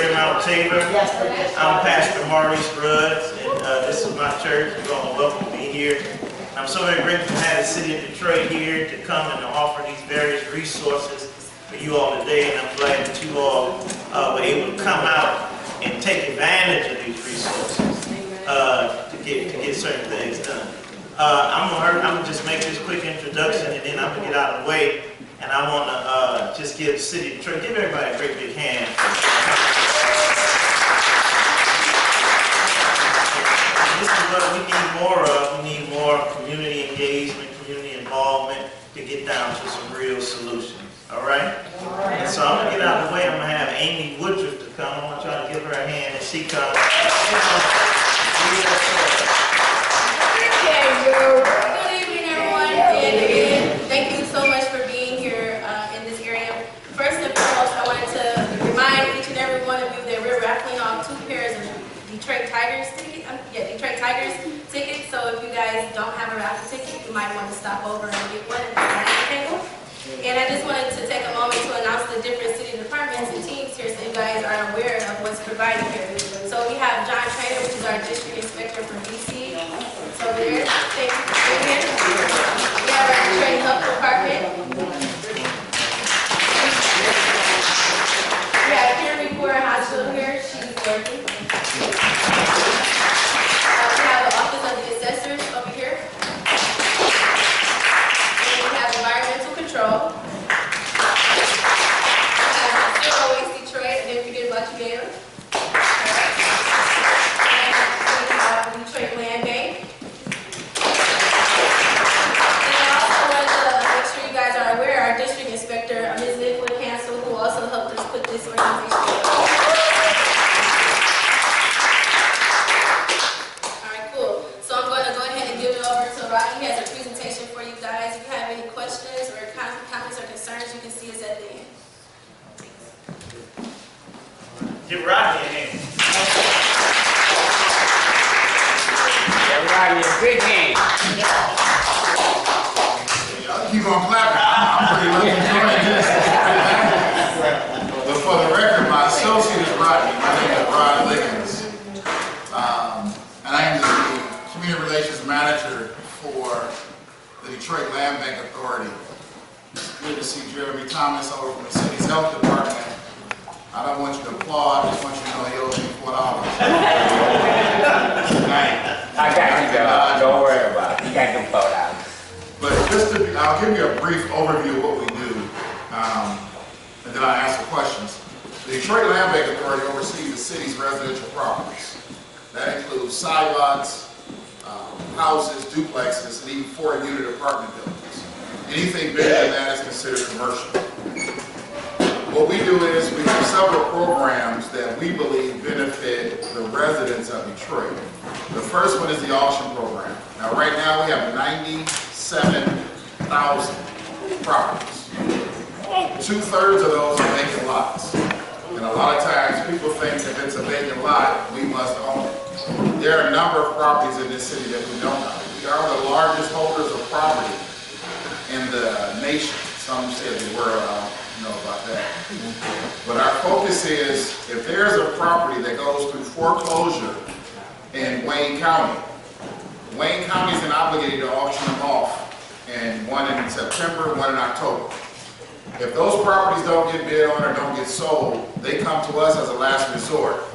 Greater Mount Tabor. I'm Pastor Maurice Rudds, and this is my church. You're going to welcome me here. I'm so very grateful to have the city of Detroit here to come and to offer these various resources for you all today, and I'm glad that you all were able to come out and take advantage of these resources to get certain things done. I'm gonna just make this quick introduction, and then I'm gonna get out of the way. And I want to just give the city of Detroit, give everybody a great big hand. This is what we need more of. We need more community engagement, community involvement to get down to some real solutions. All right? And so I'm going to get out of the way. I'm going to have Amy Woodruff to come. I'm going to try to give her a hand as she comes. Good evening, everyone. And again, thank you so much for being here in this area. First and foremost, I wanted to remind each and every one of you that we're raffling off 2 pairs of Detroit Tigers tickets. Detroit Tigers tickets. So if you guys don't have a raffle ticket, you might want to stop over and get one at the table. And I just wanted to take a moment to announce the different city departments and teams here so you guys are aware of what's provided here. So we have John Trainer, which is our district inspector for DC. So there, thank you for being here. We have our Detroit Health Department. We have Karen Reporter Hospital here, she's working. We have the Office of the Assessors over here. And we have Environmental Control. We have Zero Waste Detroit, and then forget about you, Gail. And we have the Detroit Land Bank. And I also wanted to make sure you guys are aware, our district inspector, Ms. Nicola Cancel, who also helped us put this organization together. Alright, cool. So I'm going to go ahead and give it over to Rodney. He has a presentation for you guys. If you have any questions or comments or concerns, you can see us at the end. Give Rodney a hand. Give Rodney a big hand. Y'all keep on clapping. I'm pretty looking forward to this. But for the record, my associate is Rodney. My name is Rod Lickens. And I am the Community Relations Manager for the Detroit Land Bank Authority. It's good to see Jeremy Thomas over from the city's health department. I don't want you to applaud, I just want you to know he owes me $4. I got you, John. Don't worry about it. You got them $4. But just to, I'll give you a brief overview of what we do, and then I'll answer questions. The Detroit Land Bank Authority oversees the city's residential properties. That includes sidewalks, houses, duplexes, and even 4-unit apartment buildings. Anything bigger than that is considered commercial. What we do is we have several programs that we believe benefit the residents of Detroit. The first one is the auction program. Now right now we have 97,000 properties. 2/3 of those are vacant lots. And a lot of times people think if it's a vacant lot, we must own it. There are a number of properties in this city that we don't own. We are the largest holders of property in the nation. Some say the world, I don't know about that. But our focus is, if there's a property that goes through foreclosure in Wayne County, Wayne County is obligated to auction them off, and one in September, one in October. If those properties don't get bid on or don't get sold, they come to us as a last resort.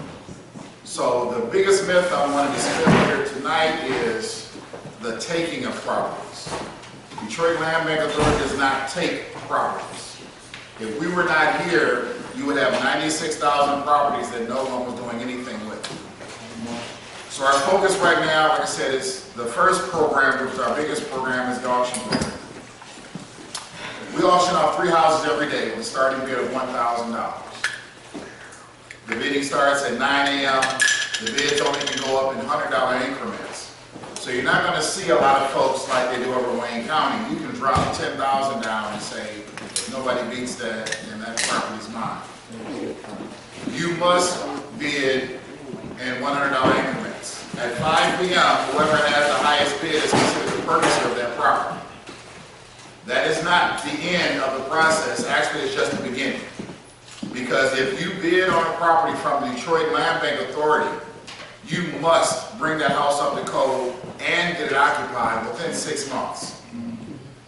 So the biggest myth I want to dispel here tonight is the taking of properties. Detroit Land Bank Authority does not take properties. If we were not here, you would have 96,000 properties that no one was doing anything with. So our focus right now, like I said, is the first program, which is our biggest program, is the auction program. We auction off 3 houses every day with a starting bid of $1,000. The bidding starts at 9 a.m. The bids only can go up in $100 increments. So you're not going to see a lot of folks like they do over Wayne County. You can drop 10,000 down and say, if nobody beats that, then that property's mine. You must bid in $100 increments. At 5 p.m., whoever has the highest bid is considered the purchaser of that property. That is not the end of the process. Actually, it's just the beginning. Because if you bid on a property from the Detroit Land Bank Authority, you must bring that house up to code and get it occupied within 6 months.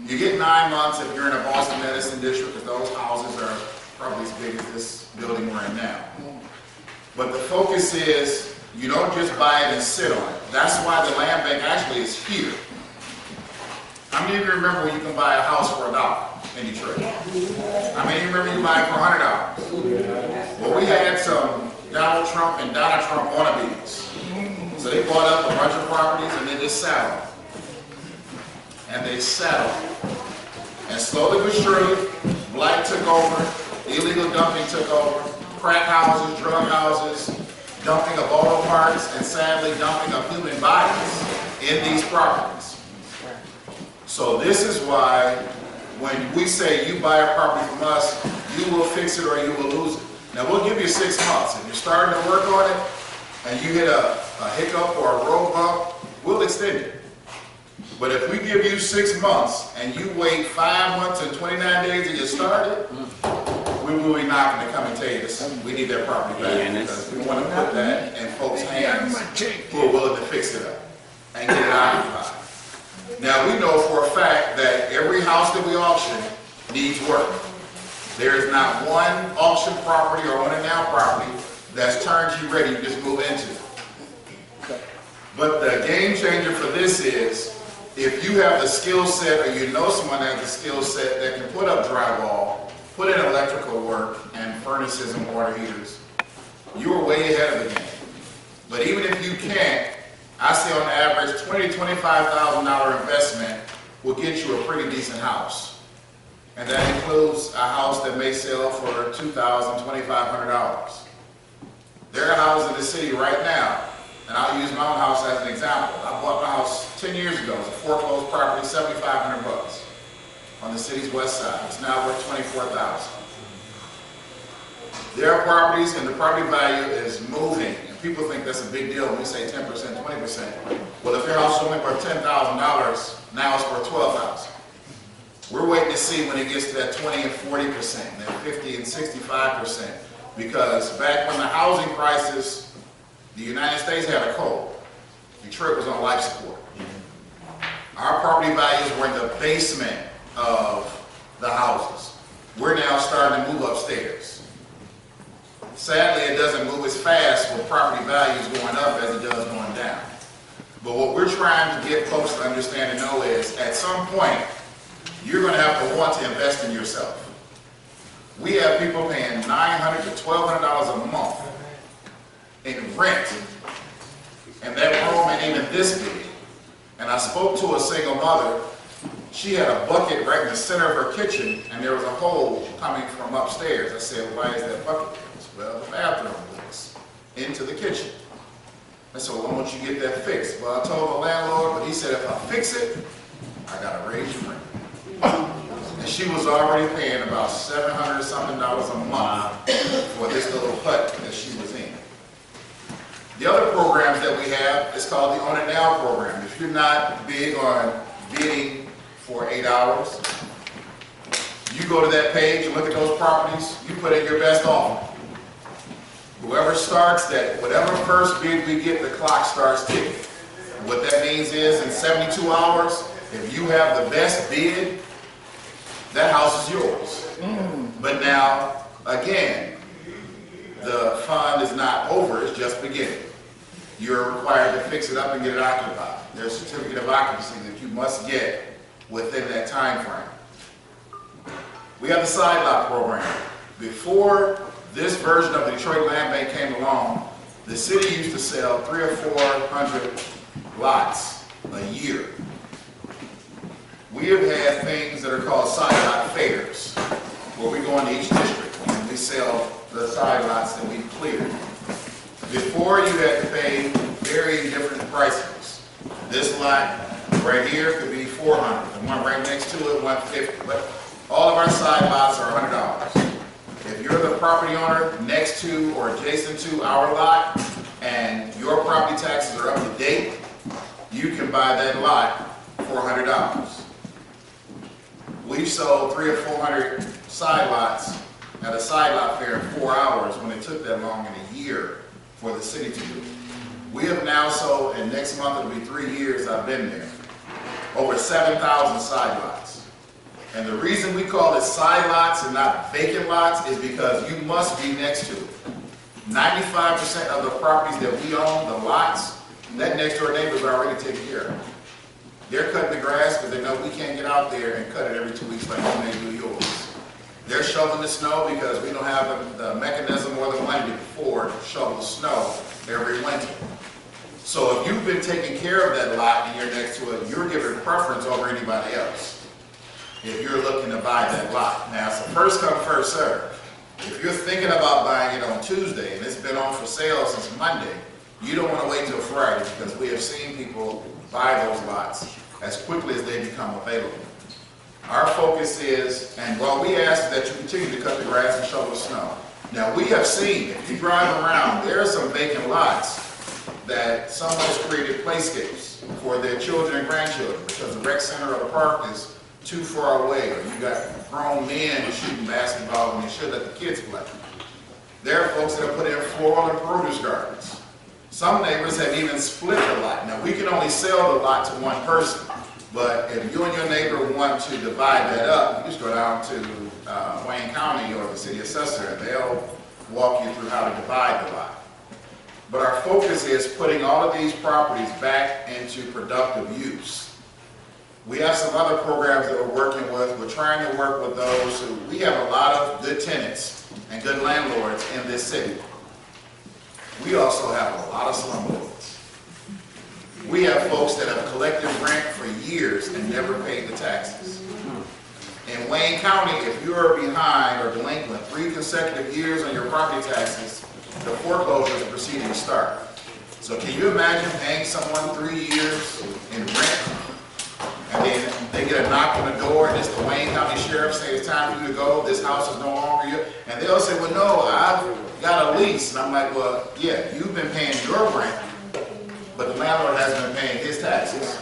You get 9 months if you're in a Boston Medicine District, because those houses are probably as big as this building we're in now. But the focus is, you don't just buy it and sit on it. That's why the land bank actually is here. How many of you remember when you can buy a house for $1 in Detroit? How many of you remember you buy it for $100? Well, we had some Donald Trump and Donald Trump wannabes. So they bought up a bunch of properties and then just sat on them. And they sat on them. And slowly but surely, blight took over, illegal dumping took over, crack houses, drug houses, dumping of auto parts, and sadly dumping of human bodies in these properties. So this is why when we say you buy a property from us, you will fix it or you will lose it. Now we'll give you 6 months. If you're starting to work on it and you hit a hiccup or a road bump, we'll extend it. But if we give you 6 months and you wait 5 months and 29 days to get started, we will be knocking to come and tell you this. We need that property back because we want to put that in folks' hands who are willing to fix it up and get it occupied. Now we know for a fact that every house that we auction needs work. There is not one auction property or one now property that's turnkey ready to just move into. But the game changer for this is if you have the skill set or you know someone that has the skill set that can put up drywall, put in electrical work and furnaces and water heaters, you are way ahead of the game. But even if you can't, I say on average $20,000 to $25,000 investment will get you a pretty decent house. And that includes a house that may sell for $2,000, $2,500. There are houses in the city right now, and I'll use my own house as an example. I bought my house 10 years ago. It's a foreclosed property, $7,500 on the city's west side. It's now worth $24,000. There are properties and the property value is moving. And people think that's a big deal when we say 10%, 20%. Well, if your house is only worth $10,000, now it's worth $12,000. We're waiting to see when it gets to that 20 and 40%, and that 50 and 65%. Because back when the housing crisis, the United States had a code. Detroit was on life support. Our property values were in the basement of the houses. We're now starting to move upstairs. Sadly, it doesn't move as fast with property values going up as it does going down. But what we're trying to get folks to understand and know is, at some point, you're going to have to want to invest in yourself. We have people paying $900 to $1,200 a month in rent, and that room ain't even this big. And I spoke to a single mother. She had a bucket right in the center of her kitchen, and there was a hole coming from upstairs. I said, why is that bucket there? Well, the bathroom leaks into the kitchen. I said, well, why don't you get that fixed? Well, I told the landlord, but he said, if I fix it, I got to raise your rent. And she was already paying about $700 something a month for this little hut that she was in. The other programs that we have is called the Own It Now program. If you're not big on bidding for 8 hours, you go to that page and look at those properties, you put in your best offer. Whoever starts that, whatever first bid we get, the clock starts ticking. What that means is in 72 hours, if you have the best bid, that house is yours. But now, again, the fund is not over, it's just beginning. You're required to fix it up and get it occupied. There's a certificate of occupancy that you must get within that time frame. We have the side lot program. Before this version of the Detroit Land Bank came along, the city used to sell 300 or 400 lots a year. We have had things that are called side lot fairs, where we go into each district and we sell the side lots that we've cleared. Before, you had to pay very different prices. This lot right here could be $400, the one right next to it $150, but all of our side lots are $100. If you're the property owner next to or adjacent to our lot and your property taxes are up to date, you can buy that lot for $100. We've sold 300 or 400 side lots at a side lot fair in 4 hours when it took that long in a year for the city to do it. We have now sold, and next month it'll be 3 years I've been there, over 7,000 side lots. And the reason we call it side lots and not vacant lots is because you must be next to it. 95% of the properties that we own, the lots, that next door neighbors are already taken care of. They're cutting the grass because they know we can't get out there and cut it every 2 weeks like you may do yours. They're shoveling the snow because we don't have the mechanism or the money to afford to shovel the snow every winter. So if you've been taking care of that lot and you're next to it, you're giving preference over anybody else if you're looking to buy that lot. Now, it's a first come, first serve. If you're thinking about buying it on Tuesday and it's been on for sale since Monday, you don't want to wait till Friday because we have seen people buy those lots as quickly as they become available. Our focus is, and while we ask that you continue to cut the grass and shovel the snow. Now, we have seen, if you drive around, there are some vacant lots that someone has created playscapes for their children and grandchildren because the rec center or the park is too far away, or you got grown men shooting basketball when they should let the kids play. There are folks that have put in floral and produce gardens. Some neighbors have even split the lot. Now, we can only sell the lot to one person, but if you and your neighbor want to divide that up, you just go down to Wayne County or the city assessor, and they'll walk you through how to divide the lot. But our focus is putting all of these properties back into productive use. We have some other programs that we're working with. We're trying to work with those who, we have a lot of good tenants and good landlords in this city. We also have a lot of slumlords. We have folks that have collected rent for years and never paid the taxes. In Wayne County, if you're behind or delinquent 3 consecutive years on your property taxes, the foreclosure proceedings start. So can you imagine paying someone 3 years in rent, and then they get a knock on the door, and it's the Wayne County Sheriff saying it's time for you to go, this house is no longer yours, and they'll say, well, no, I've got a lease. And I'm like, well, yeah, you've been paying your rent, but the landlord hasn't been paying his taxes.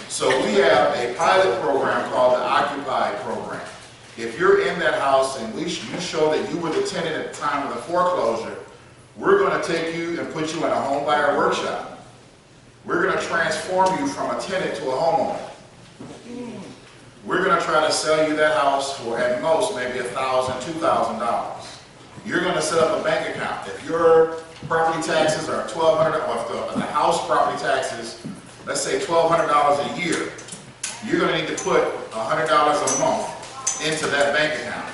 So we have a pilot program called the Occupy program. If you're in that house and you show that you were the tenant at the time of the foreclosure, we're going to take you and put you in a home buyer workshop. We're going to transform you from a tenant to a homeowner. We're going to try to sell you that house for at most maybe $1,000, $2,000. You're going to set up a bank account. If your property taxes are $1,200, or if the house property taxes, let's say $1,200 a year, you're going to need to put $100 a month into that bank account.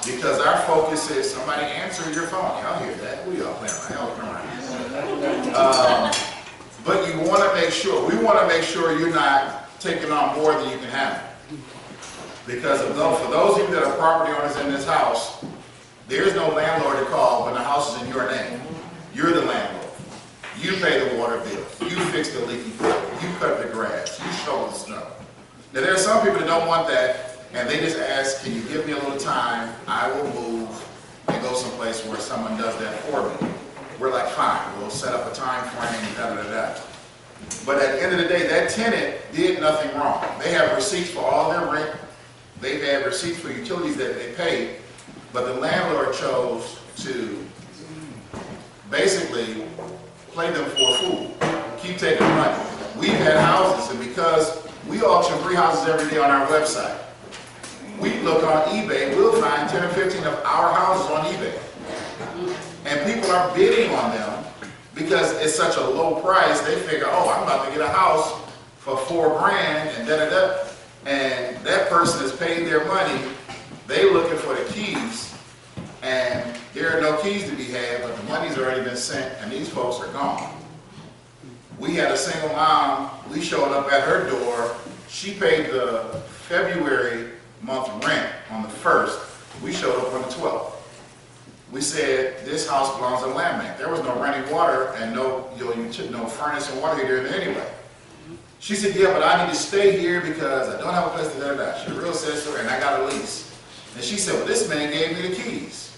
Because our focus is, somebody answer your phone. Y'all hear that? Who y'all playing around? But you want to make sure, we want to make sure you're not taking on more than you can handle. Because for those of you that are property owners in this house, there's no landlord to call when the house is in your name. You're the landlord. You pay the water bill. You fix the leaky pipe. You cut the grass. You shovel the snow. Now, there are some people that don't want that, and they just ask, can you give me a little time? I will move and go someplace where someone does that for me. We're like, fine, we'll set up a time frame, da-da-da-da. But at the end of the day, that tenant did nothing wrong. They have receipts for all their rent. They've had receipts for utilities that they paid. But the landlord chose to basically play them for a fool, keep taking money. We've had houses, and because we auction 3 houses every day on our website, we look on eBay, we'll find 10 or 15 of our houses on eBay. And people are bidding on them because it's such a low price, they figure, oh, I'm about to get a house for $4 grand and da-da-da. And that person has paid their money, they looking for the keys, and there are no keys to be had, but the money's already been sent, and these folks are gone. We had a single mom, we showed up at her door, she paid the February month rent on the 1st, we showed up on the 12th. We said, this house belongs to the land bank. There was no running water and no furnace and water heater in there anyway. She said, yeah, but I need to stay here because I don't have a place to da-da-da. She real said so, and I got a lease. And she said, well, this man gave me the keys.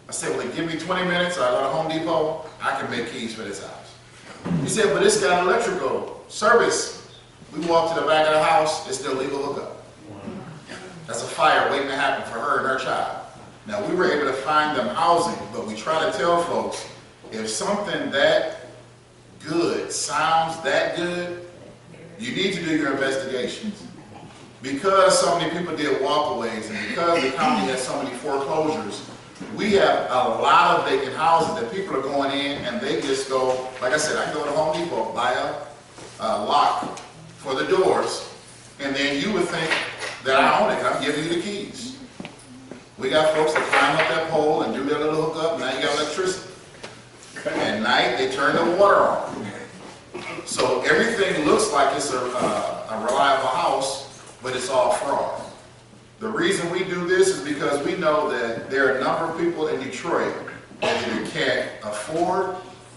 I said, well, give me 20 minutes, I go to Home Depot, I can make keys for this house. He said, but it's got electrical service. We walked to the back of the house, it's the illegal hookup. I That's a fire waiting to happen for her and her child. Now, we were able to find them housing, but we try to tell folks, if something that good sounds that good, you need to do your investigations. Because so many people did walkaways and because the county has so many foreclosures, we have a lot of vacant houses that people are going in and they just go, like I said, I can go to Home Depot, buy a lock for the doors, and then you would think that I own it, I'm giving you the keys. We got folks that climb up that pole and do their little hookup, and now you got electricity. At night, they turn the water on. So everything looks like it's a reliable house, but it's all fraud. The reason we do this is because we know that there are a number of people in Detroit that either can't afford,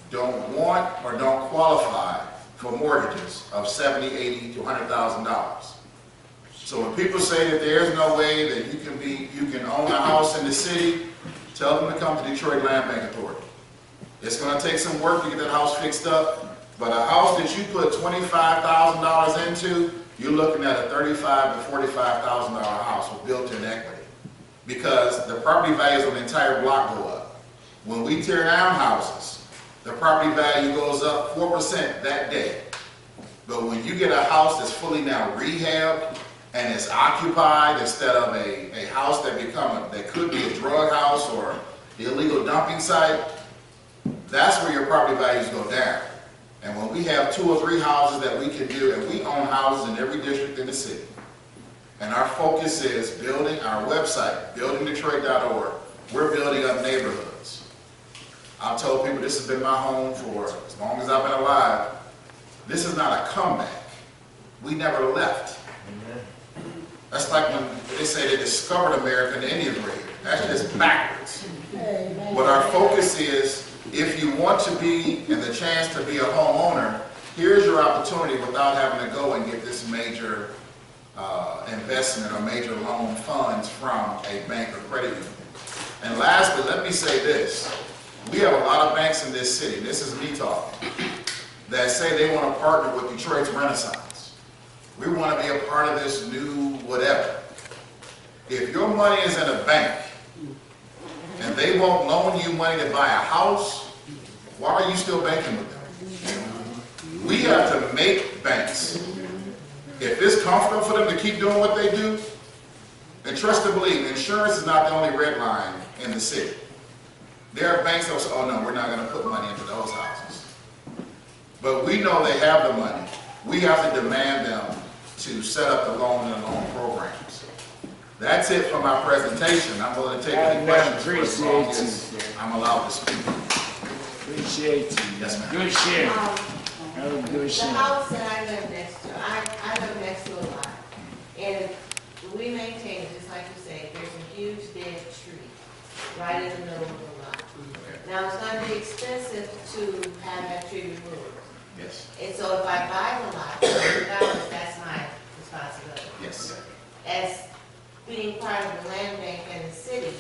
don't want, or don't qualify for mortgages of $70,000, $80,000 to $100,000. So when people say that there's no way that you can own a house in the city, tell them to come to Detroit Land Bank Authority. It's going to take some work to get that house fixed up, but a house that you put $25,000 into, you're looking at a $35,000 to $45,000 house with built-in equity, because the property values on the entire block go up. When we tear down houses, the property value goes up 4% that day. But when you get a house that's fully now rehabbed and it's occupied instead of a house that could be a drug house or illegal dumping site, that's where your property values go down. And when we have 2 or 3 houses that we can do, and we own houses in every district in the city, and our focus is building our website, buildingdetroit.org, we're building up neighborhoods. I've told people this has been my home for as long as I've been alive. This is not a comeback. We never left. That's like when they say they discovered America and the Indians were here. That's just backwards. What our focus is, if you want to be in the chance to be a homeowner, here's your opportunity without having to go and get this major investment or major loan funds from a bank or credit union. And lastly, let me say this. We have a lot of banks in this city, this is me talking, that say they want to partner with Detroit's Renaissance. We want to be a part of this new whatever. If your money is in a bank and they won't loan you money to buy a house, why are you still banking with them? We have to make banks. If it's comfortable for them to keep doing what they do, and trust and believe, insurance is not the only red line in the city. There are banks that will say, oh no, we're not going to put money into those houses. But we know they have the money. We have to demand them to set up the loan and loan programs. That's it for my presentation. I'm going to take any questions for as long as I'm allowed to speak. Appreciate you. Yes, ma'am. Good share. Good The share. house that I live next to, I live next to a lot, and we maintain it, just like you say, there's a huge dead tree right in the middle of the lot. Now, it's gonna be expensive to have that tree removed. Yes. And so if I buy the lot, $100, that's my responsibility. Yes. As being part of the land bank in the city,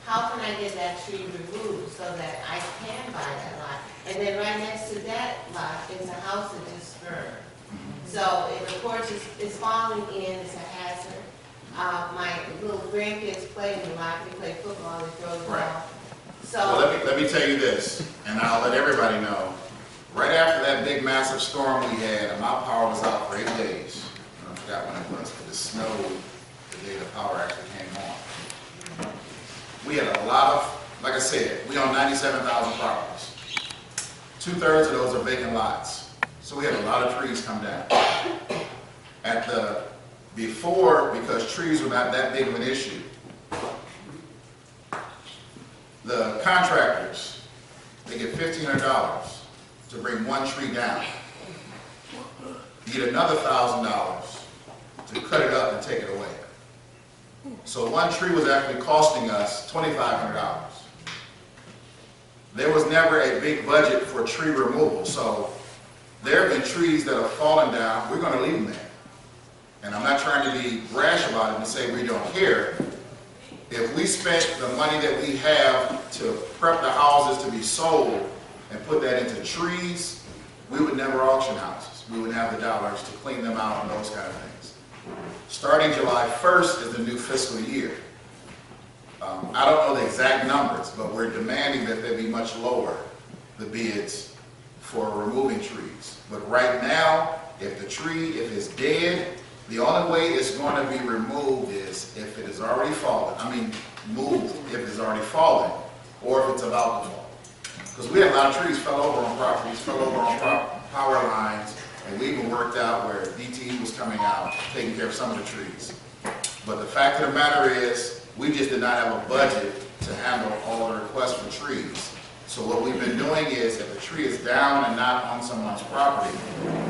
how can I get that tree removed so that I can buy that lot? And then right next to that lot is a house that just burned. So if the porch is falling in, it's a hazard. My little grandkids play in the lot, they play football, they throw the ball. So Well, let me tell you this, and I'll let everybody know. Right after that big massive storm we had, and my power was out for 8 days. I forgot when it was, but it snowed the day the power actually came on. We had a lot of, like I said, we own 97,000 properties. 2/3 of those are vacant lots. So we had a lot of trees come down. Before, because trees were not that big of an issue, the contractors, they get $1,500 to bring one tree down. You get another $1,000 to cut it up and take it away. So one tree was actually costing us $2,500. There was never a big budget for tree removal, so there have been trees that have fallen down. We're going to leave them there. And I'm not trying to be brash about it and say we don't care. If we spent the money that we have to prep the houses to be sold and put that into trees, we would never auction houses. We wouldn't have the dollars to clean them out and those kind of things. Starting July 1st is the new fiscal year. I don't know the exact numbers, but we're demanding that they be much lower, the bids for removing trees. But right now, if the tree, if it's dead, the only way it's going to be removed is if it is already fallen. I mean, moved if it's already fallen, or if it's about to fall. Because we had a lot of trees fell over on properties, fell over on power lines, and we even worked out where DTE was coming out, taking care of some of the trees. But the fact of the matter is, we just did not have a budget to handle all the requests for trees. So what we've been doing is, if the tree is down and not on someone's property,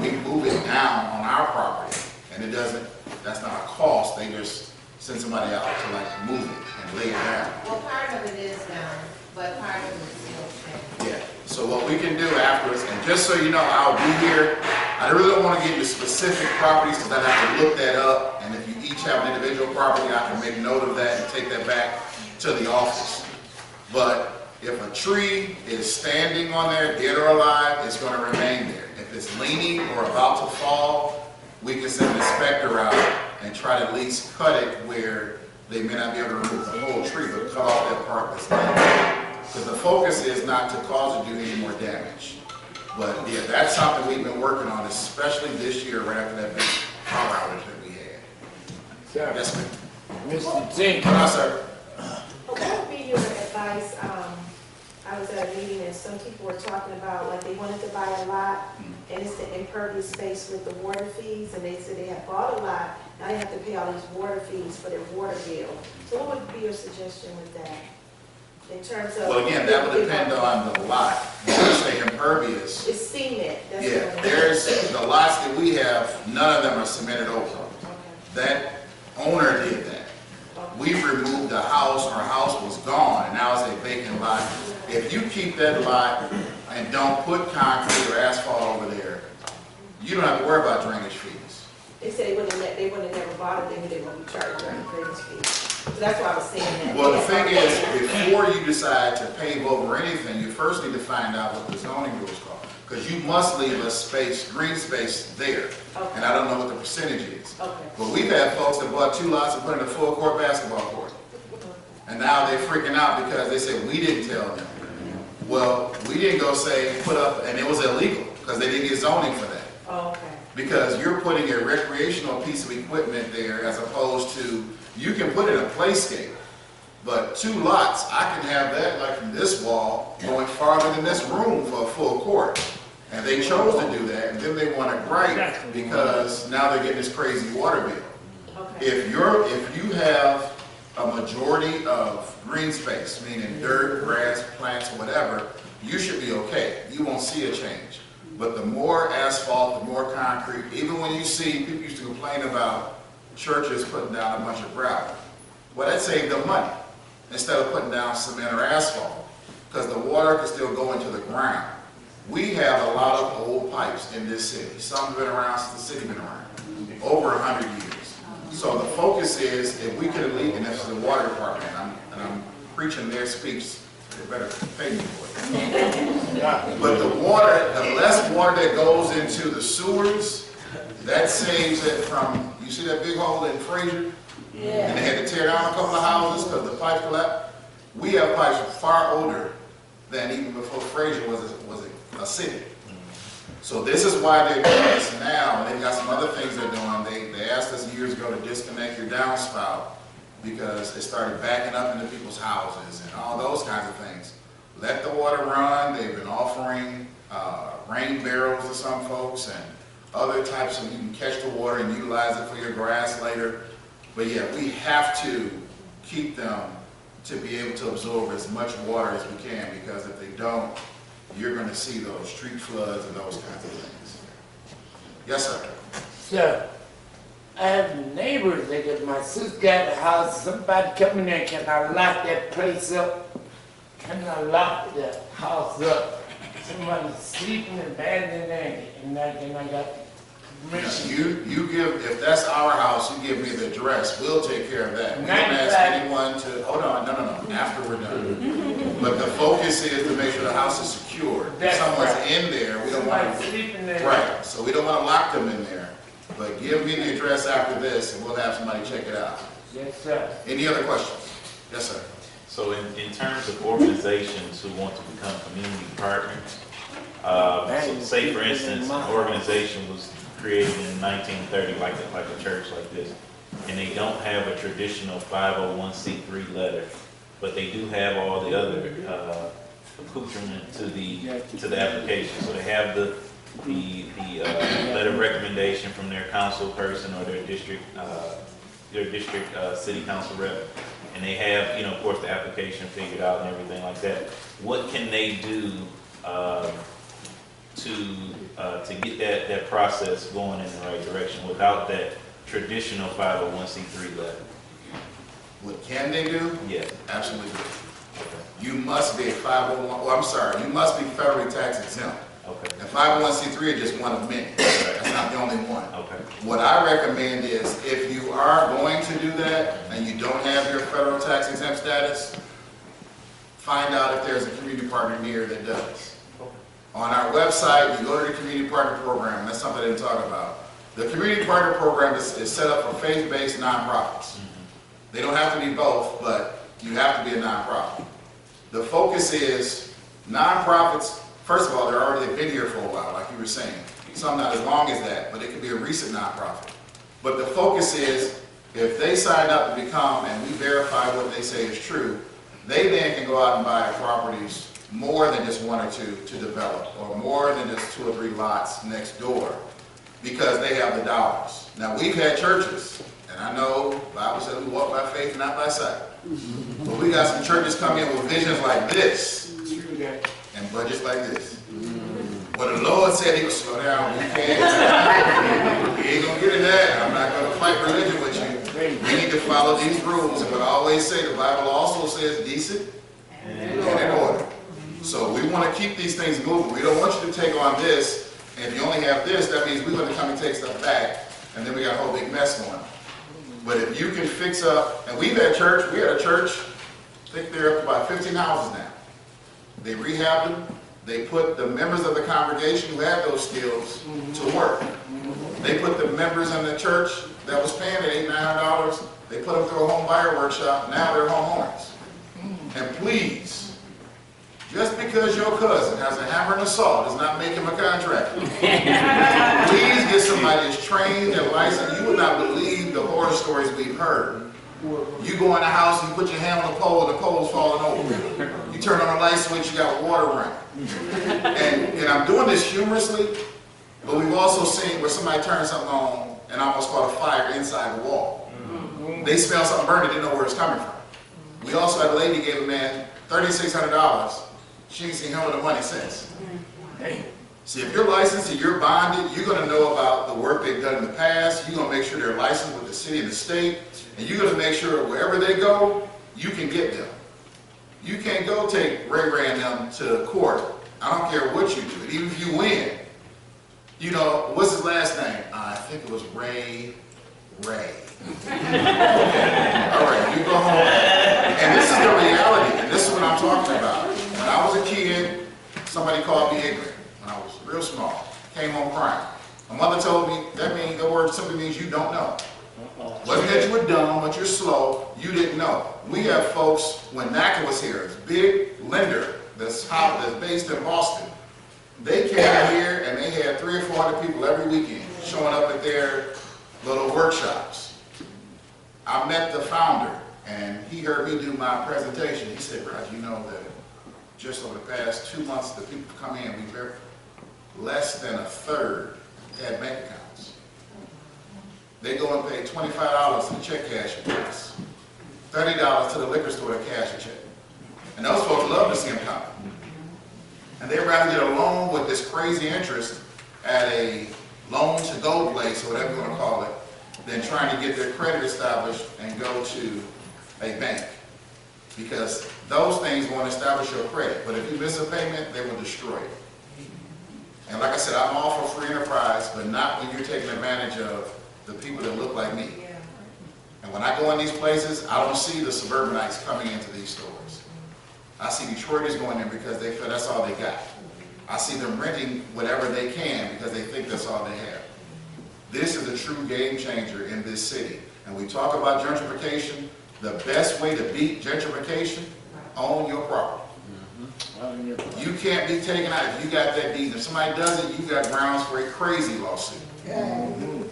we move it down on our property. And it doesn't, that's not a cost, they just send somebody out to like move it and lay it down. Well, part of it is down, but part of it is still standing. Yeah, so what we can do afterwards, and just so you know, I'll be here. I really don't want to get into specific properties because I'd have to look that up. And if you each have an individual property, I can make note of that and take that back to the office. But if a tree is standing on there, dead or alive, it's going to remain there. If it's leaning or about to fall, we can send an inspector out and try to at least cut it where they may not be able to remove the whole tree, but cut off that part that's leaning. Because the focus is not to cause it to do any more damage. But yeah, that's something we've been working on, especially this year, right after that big power outage that we had. Sir, Yes, ma'am. Mr. Jenkins. Come on, sir. What would be your advice? I was at a meeting and some people were talking about, like, they wanted to buy a lot, and it's the impervious space with the water fees, and they said they had bought a lot, now they have to pay all these water fees for their water bill. So what would be your suggestion with that? In terms of... Well, again, that would depend on the lot. When you say impervious, It's cement. That's yeah, what I'm- there's the lots that we have, none of them are cemented over. Okay. That owner did that. We removed the house, our house was gone, and now it's a vacant lot. If you keep that lot and don't put concrete or asphalt over there, you don't have to worry about drainage fees. They said they wouldn't have never bought it, they wouldn't be charged during the drainage fee. So that's why I was saying that. Well, the thing is, before you decide to pave over anything, you first need to find out what the zoning rules call. Because you must leave a space, green space there. Okay. And I don't know what the percentage is. Okay. But we've had folks that bought 2 lots and put in a full court basketball court. And now they're freaking out because they said, we didn't tell them. Well, we didn't go say, put up, and it was illegal because they didn't get zoning for that. Oh, okay. Because you're putting a recreational piece of equipment there as opposed to, you can put in a playscape. But 2 lots, I can have that like from this wall going farther than this room for a full court. And they chose to do that, and then they want to gripe because now they're getting this crazy water bill. Okay. If you have a majority of green space, meaning dirt, grass, plants, whatever, you should be okay. You won't see a change. But the more asphalt, the more concrete, even when you see, people used to complain about churches putting down a bunch of gravel. Well, that saved them money instead of putting down cement or asphalt, because the water can still go into the ground. We have a lot of old pipes in this city. Some have been around since the city been around, over 100 years. So the focus is, if we could at least, and this is the water department, and I'm preaching their speech, they better pay me for it. But the water, the less water that goes into the sewers, that saves it from, you see that big hole in Fraser? Yeah. And they had to tear down a couple of houses because the pipes collapsed. We have pipes far older than even before Fraser was a city. So this is why they're doing this now, and they've got some other things they're doing. They asked us years ago to disconnect your downspout because it started backing up into people's houses and all those kinds of things. Let the water run. They've been offering rain barrels to some folks and other types of, you can catch the water and utilize it for your grass later. But yeah, we have to keep them to be able to absorb as much water as we can, because if they don't, you're going to see those street floods and those kinds of things. Yes, sir. Sir, I have neighbors that if my sister got a house, somebody come in there, can I lock that place up? Can I lock the house up? Somebody's sleeping in bed in there, and I got permission. You give, if that's our house, you give me the address, we'll take care of that. We don't ask anyone to, hold on, no, after we're done. But the focus is to make sure the house is secure. If That's someone's right. in there, we don't want Somebody to, sleeping there. right, so we don't want to lock them in there. But but give me the address after this and we'll have somebody check it out. Yes, sir. Any other questions? Yes, sir. So in terms of organizations who want to become community partners, so say for instance, an organization was created in 1930 like a church like this, and they don't have a traditional 501c3 letter, but they do have all the other accoutrement to the application. So they have the letter of recommendation from their council person or their district city council rep, and they have, of course, the application figured out and everything like that. What can they do to get that process going in the right direction without that traditional 501c3 letter? What can they do? Yes. Absolutely. You must be a 501, you must be federally tax exempt. Okay. And 501c3 is just one of many. That's not the only one. Okay. What I recommend is if you are going to do that and you don't have your federal tax exempt status, find out if there's a community partner near that does. On our website, you go to the community partner program. That's something I didn't talk about. The community partner program is set up for faith-based nonprofits. They don't have to be both, but you have to be a nonprofit. The focus is nonprofits. First of all, they're already been here for a while, like you were saying. Some not as long as that, but it could be a recent nonprofit. But the focus is, if they sign up to become, and we verify what they say is true, they then can go out and buy properties more than just one or two to develop, or more than just 2 or 3 lots next door, because they have the dollars. Now, we've had churches, and I know the Bible says we walk by faith, not by sight. But we got some churches come in with visions like this, and budgets like this. But the Lord said he would slow down. You can't. He ain't gonna get in that. I'm not gonna fight religion with you. We need to follow these rules. And what I always say, the Bible also says decent and in order. So we want to keep these things moving. We don't want you to take on this, and if you only have this, that means we're going to come and take stuff back, and then we got a whole big mess going on. But if you can fix up, and we had a church, I think they're up to about 15 houses now. They rehabbed them. They put the members of the congregation who had those skills to work. They put the members in the church that was paying $800, $900, they put them through a home buyer workshop. Now they're homeowners. And please, just because your cousin has a hammer and a saw does not make him a contractor. Please get somebody that's trained and licensed. You would not believe the horror stories we've heard. You go in the house and you put your hand on the pole and the pole's falling over. You turn on the light switch, you got water running. And I'm doing this humorously, but we've also seen where somebody turned something on and almost caught a fire inside the wall. They smelled something burning, didn't know where it's coming from. We also had a lady gave a man $3,600. She ain't seen hell of the money since. See, if you're licensed and you're bonded, you're going to know about the work they've done in the past. You're going to make sure they're licensed with the city and the state. And you're going to make sure wherever they go, you can get them. You can't go take Ray and them to court. I don't care what you do. Even if you win. You know, what's his last name? I think it was Ray. All right, you go home. And this is the reality, and this is what I'm talking about. When I was a kid, somebody called me ignorant. When I was real small, came home crying. My mother told me the word simply means you don't know. Wasn't that you were dumb, but you're slow, you didn't know. We have folks, when NACA was here, this big lender that's based in Boston, they came here and they had 300 or 400 people every weekend showing up at their little workshops. I met the founder and he heard me do my presentation. He said, Raj, you know that just over the past 2 months the people come in, less than a third had bank accounts. They go and pay $25 to the check cashing place, $30 to the liquor store to cash a check. And those folks love to see them come. And they'd rather get a loan with this crazy interest at a loan-to-go place, or whatever you want to call it, than trying to get their credit established and go to a bank. Because those things won't establish your credit. But if you miss a payment, they will destroy it. And like I said, I'm all for free enterprise, but not when you're taking advantage of the people that look like me. And when I go in these places, I don't see the suburbanites coming into these stores. I see Detroiters going in because they feel that's all they got. I see them renting whatever they can because they think that's all they have. This is a true game changer in this city. And we talk about gentrification. The best way to beat gentrification, own your property. You can't be taken out if you got that deed. If somebody does it, you got grounds for a crazy lawsuit. And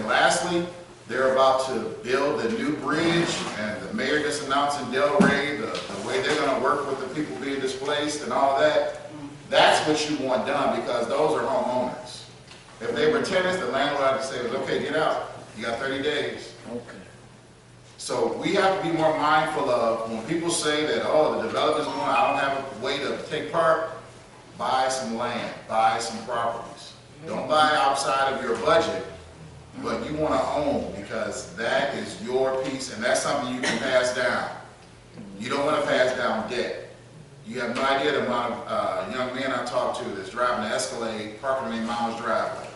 lastly, they're about to build a new bridge, and the mayor just announced in Delray the way they're going to work with the people being displaced and all that. That's what you want done, because those are homeowners. If they were tenants, the landlord would say, okay, get out. You got 30 days. Okay. So we have to be more mindful of when people say that, oh, the developer's going, I don't have a way to take part, buy some land, buy some properties. Don't buy outside of your budget, but you want to own, because that is your piece, and that's something you can pass down. You don't want to pass down debt. You have no idea the amount of young men I talk to that's driving the Escalade, parking in their mama's driveway.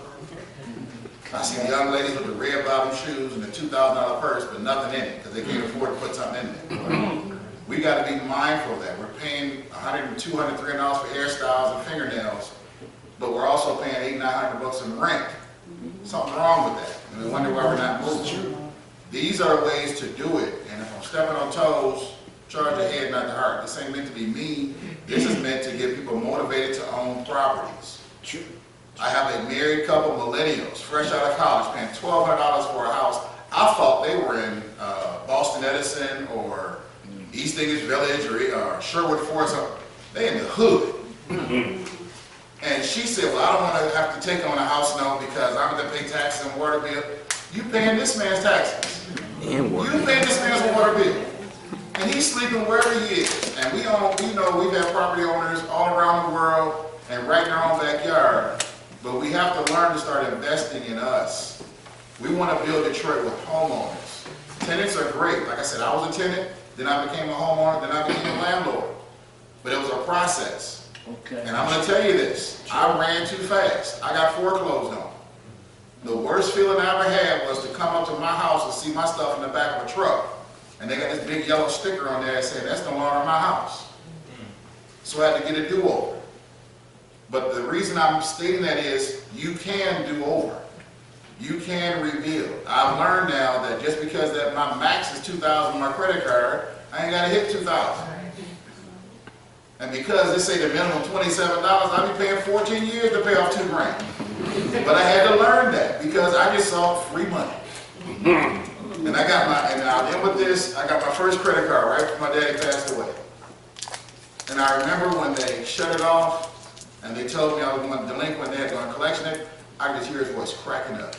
I see the young ladies with the red bottom shoes and the $2,000 purse, but nothing in it, because they can't afford to put something in there. We got to be mindful of that. We're paying $100, $200, $300 for hairstyles and fingernails, but we're also paying $800, $900 in rent. Something wrong with that, and we wonder why we're not moving. These are ways to do it, and if I'm stepping on toes, charge the head, not the heart. This ain't meant to be mean. This is meant to get people motivated to own properties. I have a married couple, millennials, fresh out of college, paying $1,200 for a house. I thought they were in Boston Edison or East English Village or Sherwood Forest. They in the hood. And she said, well, I don't want to have to take on a house note because I'm going to pay taxes and water bill. You paying this man's taxes. You paying this man's water bill. And he's sleeping wherever he is. And we know we've had property owners all around the world and right in our own backyard. But we have to learn to start investing in us. We want to build Detroit with homeowners. Tenants are great. Like I said, I was a tenant, then I became a homeowner, then I became a landlord. But it was a process. Okay. And I'm going to tell you this. I ran too fast. I got foreclosed on. The worst feeling I ever had was to come up to my house and see my stuff in the back of a truck. And they got this big yellow sticker on there saying, that's no longer my house. So I had to get a do-over. But the reason I'm stating that is you can do over. You can rebuild. I've learned now that just because that my max is $2,000 on my credit card, I ain't got to hit $2,000. And because they say the minimum $27, I'll be paying 14 years to pay off $2,000. But I had to learn that because I just saw free money. And I got my, and I'll end with this, I got my first credit card right before my daddy passed away. And I remember when they shut it off, and they told me I was going delinquent, they had gone collection it, I could just hear his voice cracking up.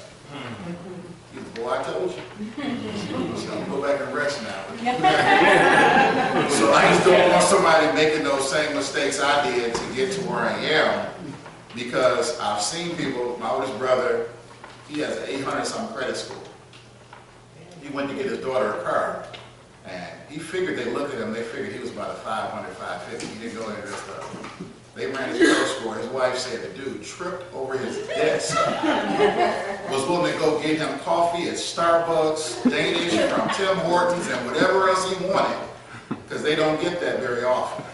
He said, boy, I told you. So I'm going to go back and rest now. So I just don't want somebody making those same mistakes I did to get to where I am, because I've seen people, my oldest brother, he has an 800-something credit score. He went to get his daughter a car, and he figured, they looked at him, they figured he was about a 500, 550. He didn't go into this stuff. They ran his credit score. His wife said the dude tripped over his desk. Was willing to go get him coffee at Starbucks, Danish from Tim Hortons, and whatever else he wanted, because they don't get that very often.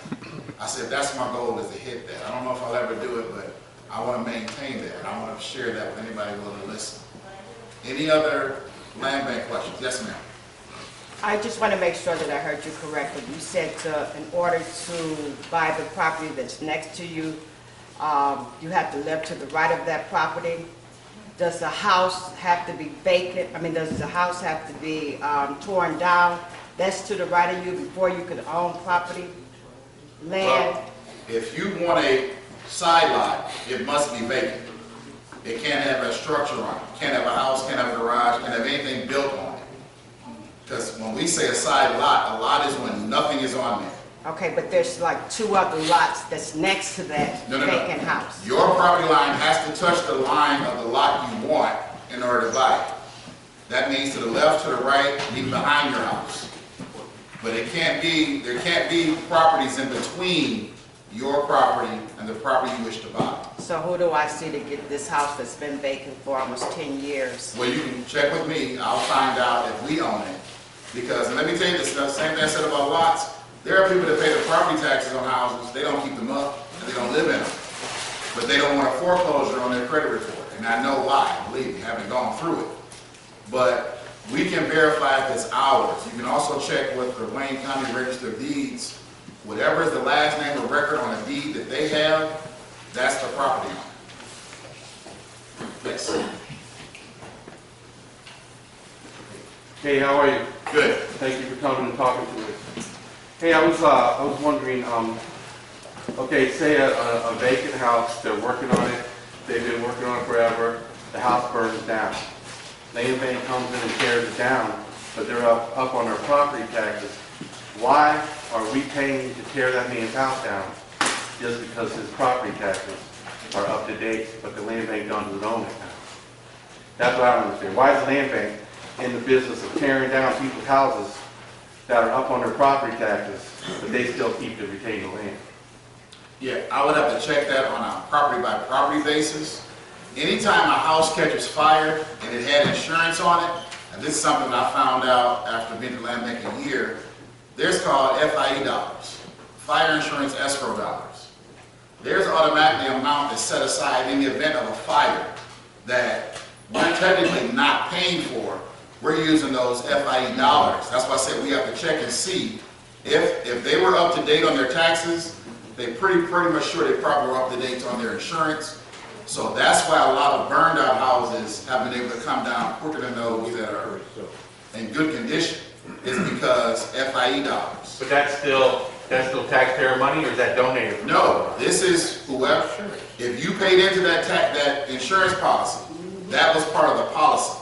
I said, that's my goal, is to hit that. I don't know if I'll ever do it, but I want to maintain that, and I want to share that with anybody willing to listen. Any other land bank questions? Yes, ma'am. I just want to make sure that I heard you correctly. You said in order to buy the property that's next to you, you have to live to the right of that property. Does the house have to be vacant? I mean, does the house have to be torn down? That's to the right of you before you could own property, land? Well, if you want a side lot, it must be vacant. It can't have a structure on it. Can't have a house, can't have a garage, can't have anything built on it. Because when we say a side lot, a lot is when nothing is on there. Okay, but there's like two other lots that's next to that vacant house. Your property line has to touch the line of the lot you want in order to buy it. That means to the left, to the right, and even behind your house. But it can't be, there can't be properties in between your property and the property you wish to buy. So who do I see to get this house that's been vacant for almost 10 years? Well, you can check with me. I'll find out if we own it. Because, and let me tell you this, the same thing I said about lots, there are people that pay the property taxes on houses, they don't keep them up, and they don't live in them. But they don't want a foreclosure on their credit report. And and I know why, believe me, having gone through it. But we can verify if it's ours. You can also check with the Wayne County Register of Deeds. Whatever is the last name or record on a deed that they have, that's the property owner. Yes. Hey, how are you? Good. Thank you for coming and talking to us. Hey, I was wondering, okay, say a vacant house, they're working on it, they've been working on it forever, the house burns down. Land bank comes in and tears it down, but they're up on their property taxes. Why are we paying to tear that man's house down just because his property taxes are up to date, but the land bank doesn't own it now? That's what I don't understand. Why is the land bank in the business of tearing down people's houses that are up on their property taxes, but they still keep to retain the land? Yeah, I would have to check that on a property by property basis. Anytime a house catches fire and it had insurance on it, and this is something that I found out after being in land bank a year, there's called FIE dollars, fire insurance escrow dollars. There's automatically an amount that's set aside in the event of a fire that we're technically not paying for. We're using those FIE dollars. That's why I said we have to check and see if they were up to date on their taxes. They pretty much sure they probably were up to date on their insurance. So that's why a lot of burned out houses have been able to come down quicker than those that are in good condition. Is because FIE dollars. But that's still taxpayer money, or is that donated? No, this is whoever. If you paid into that insurance policy, that was part of the policy.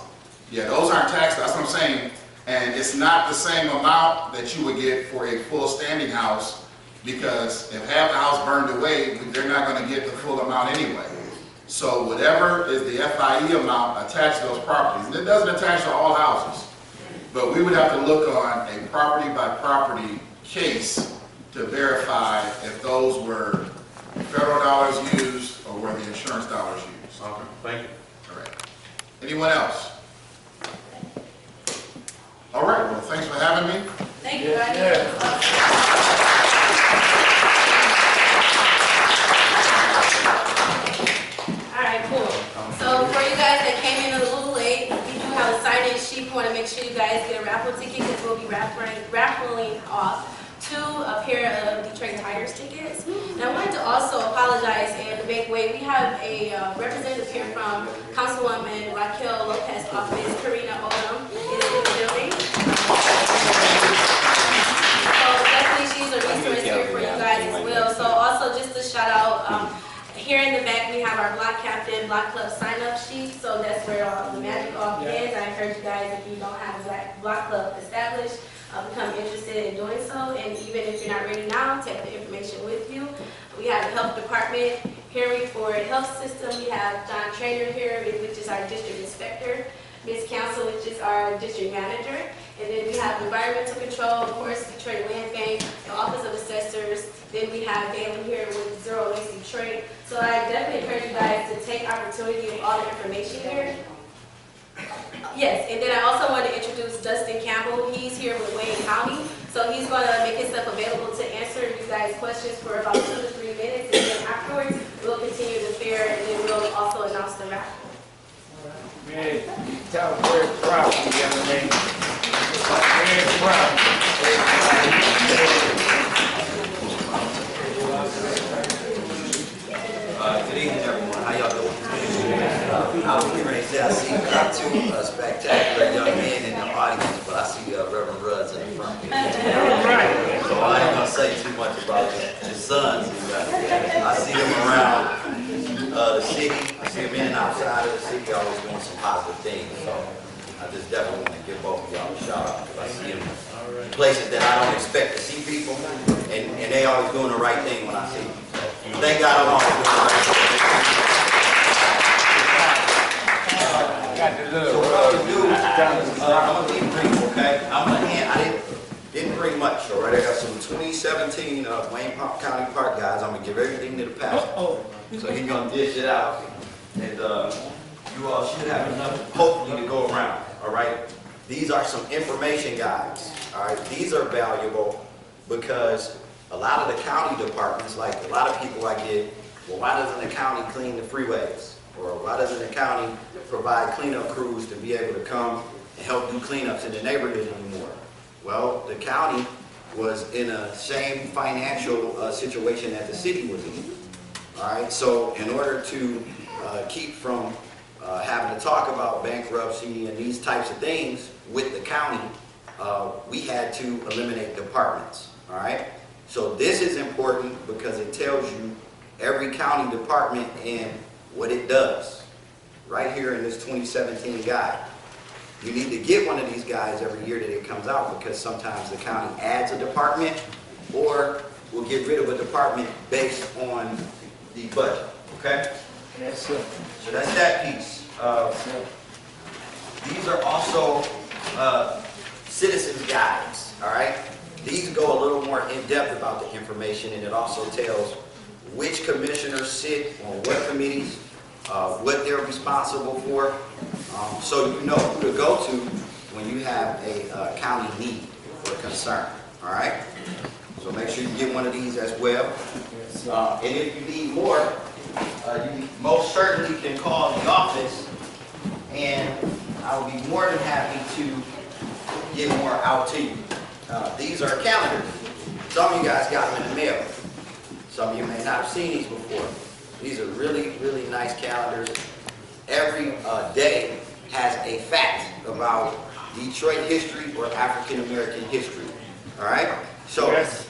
Yeah, those aren't taxed. That's what I'm saying. And it's not the same amount that you would get for a full standing house, because if half the house burned away, they're not going to get the full amount anyway. So whatever is the FIE amount attached to those properties, and it doesn't attach to all houses. But we would have to look on a property by property case to verify if those were federal dollars used or were the insurance dollars used. Okay, thank you. All right. Anyone else? All right, well, thanks for having me. Thank you, guys. All right, cool. So for you guys that came in a little late, we do have a sign-in sheet. We want to make sure you guys get a raffle ticket, because we'll be raffling off 2 pair of Detroit Tigers tickets. And I wanted to also apologize and make way. We have a representative here from Councilwoman Raquel Lopez's office, Karina Odom, is in the building. So definitely she's a resource here for you guys as well. So also just a shout out, here in the back we have our block captain, block club sign-up sheet. So that's where all the magic all begins. I encourage you guys, if you don't have a block club established, become interested in doing so. And even if you're not ready now, take the information with you. We have the health department, Henry Ford Health System. We have John Trainer here, which is our district inspector. Ms. Council, which is our district manager. And then we have environmental control, of course, Detroit Land Bank, the Office of Assessors. Then we have Galen here with Zero Waste Detroit. So I definitely encourage you guys to take opportunity of all the information here. Yes, and then I also want to introduce Dustin Campbell. He's here with Wayne County. So he's going to make himself available to answer you guys' questions for about 2 to 3 minutes. And then afterwards, we'll continue the fair, and then we'll also announce the raffle. Man, you tell very proud, young lady. Very proud. Good evening, everyone. How y'all doing? I was getting ready to say, I see 2 spectacular young men in the audience, but I see Reverend Rudds in the front here. So I ain't gonna say too much about his sons. I see them around the city. I see them in and outside of the city, always doing some positive things. So I just definitely want to give both of y'all a shout out, because I see them in places that I don't expect to see people, and they always doing the right thing when I see them. So thank God I'm always doing the right thing. So what I'm gonna do, I'm gonna be brief, okay? I didn't bring much, all right? I got some 2017 Wayne County Park guys. I'm gonna give everything to the pastor. So he's gonna dish it out, and you all should have enough, hopefully, to go around, all right? These are some information guides, all right? These are valuable because a lot of the county departments, like a lot of people I get, well, why doesn't the county clean the freeways? Or why doesn't the county provide cleanup crews to be able to come and help do cleanups in the neighborhood anymore? Well, the county was in a same financial situation that the city was in. All right, so in order to keep from having to talk about bankruptcy and these types of things with the county, we had to eliminate departments. All right, so this is important because it tells you every county department and what it does right here in this 2017 guide. You need to get one of these guides every year that it comes out, because sometimes the county adds a department or will get rid of a department based on the budget. Okay? Yes, sir. So that's that piece. These are also citizens guides. All right? These go a little more in depth about the information, and it also tells which commissioners sit on what committees, what they're responsible for, so you know who to go to when you have a county need or concern. All right? So make sure you get one of these as well. And if you need more, you most certainly can call the office, and I will be more than happy to get more out to you. These are calendars. Some of you guys got them in the mail. Some of you may not have seen these before. These are really, really nice calendars. Every day has a fact about Detroit history or African American history. All right? So, Yes.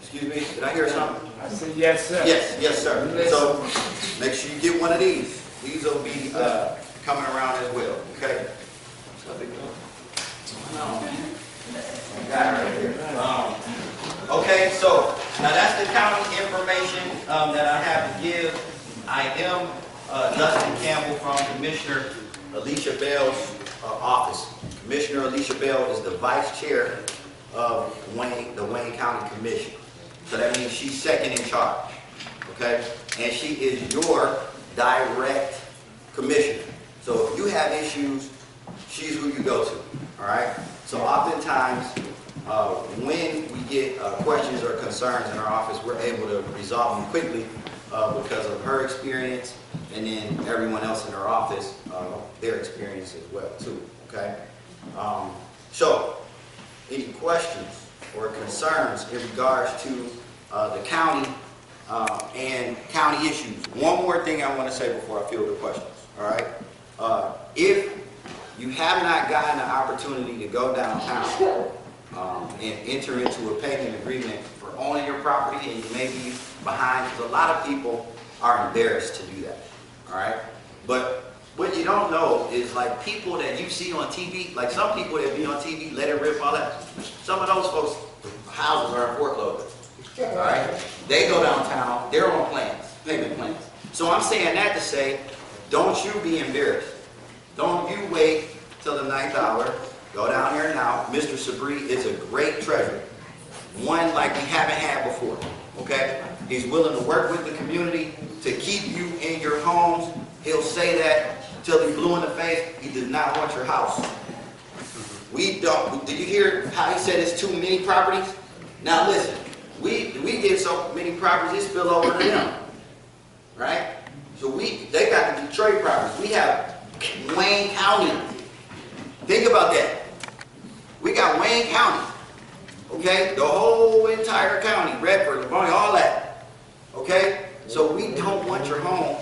excuse me, did I hear something? I said, yes, sir. Yes, sir. So, make sure you get one of these. These will be coming around as well. Okay? Got it right here. Okay, so now that's the county information that I have to give. I am Dustin Campbell from Commissioner Alicia Bell's office. Commissioner Alicia Bell is the vice chair of the Wayne County Commission. So that means she's second in charge, okay? And she is your direct commissioner. So if you have issues, she's who you go to, all right? So oftentimes, when we get questions or concerns in our office, we're able to resolve them quickly because of her experience, and then everyone else in our office, their experience as well too, okay? So, any questions or concerns in regards to the county and county issues? One more thing I want to say before I field the questions, all right? If you have not gotten an opportunity to go downtown and enter into a payment agreement for owning your property, and you may be behind, because a lot of people are embarrassed to do that, all right? But what you don't know is, like, people that you see on TV, like some people that be on TV, let it rip, all that. Some of those folks' houses are in foreclosure, all right? They go downtown, they're on plans, payment plans. So I'm saying that to say, don't you be embarrassed. Don't you wait till the 9th hour. Go down here now. Mr. Sabri is a great treasurer. One like we haven't had before, okay? He's willing to work with the community to keep you in your homes. He'll say that till he's blue in the face. He does not want your house. We don't. Did you hear how he said it's too many properties? Now listen, we get so many properties, it spill over to them, right? So they got the Detroit properties. We have Wayne County. Think about that. We got Wayne County, okay? The whole entire county, Redford, Livonia, all that, okay? So we don't want your home,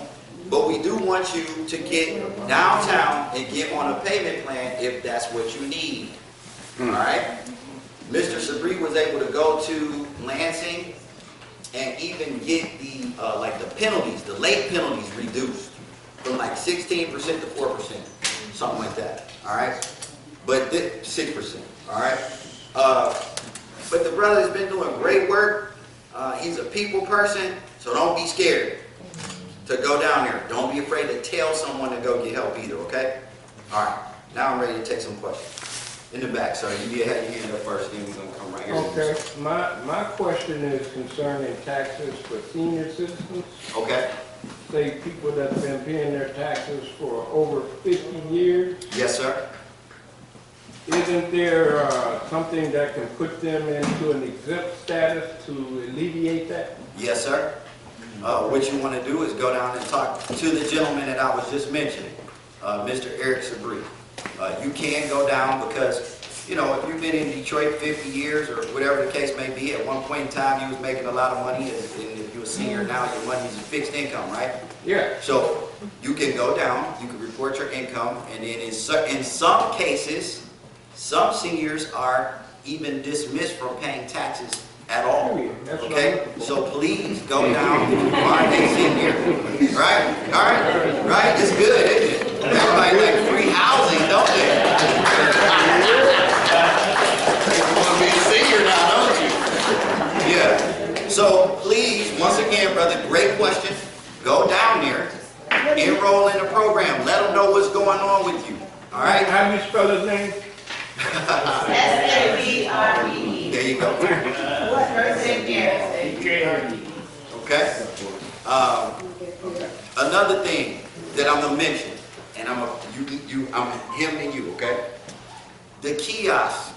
but we do want you to get downtown and get on a payment plan if that's what you need, all right? Mr. Sabri was able to go to Lansing and even get the like the penalties, the late penalties reduced from like 16% to 4%, something like that, all right? But 6%, all right? But the brother's been doing great work. He's a people person, so don't be scared to go down there. Don't be afraid to tell someone to go get help either, okay? All right, now I'm ready to take some questions. In the back, sir. You be ahead of your hand up first, then we're going to come right here. Okay, my question is concerning taxes for senior citizens. Okay. Say people that have been paying their taxes for over 50 years. Yes, sir. Isn't there something that can put them into an exempt status to alleviate that? Yes, sir. what you want to do is go down and talk to the gentleman that I was just mentioning, Mr. Eric Sabri. You can go down because, you know, if you've been in Detroit 50 years or whatever the case may be, at one point in time you was making a lot of money, and if you're a senior now, your money is fixed income, right? Yeah. So you can go down, you can report your income, and then in some cases, some seniors are even dismissed from paying taxes at all. Okay? So please go down if you are a senior. Right? All right? Right? It's good, isn't it? Everybody like free housing, don't they? You want to be a senior now, don't you? Yeah. So please, once again, brother, great question. Go down there, enroll in the program. Let them know what's going on with you. All right? How do you spell his name? S-A-B-R-E-E. There you go. First name Eric. Okay? Another thing that I'm gonna mention, and I'm him and you, okay? The kiosks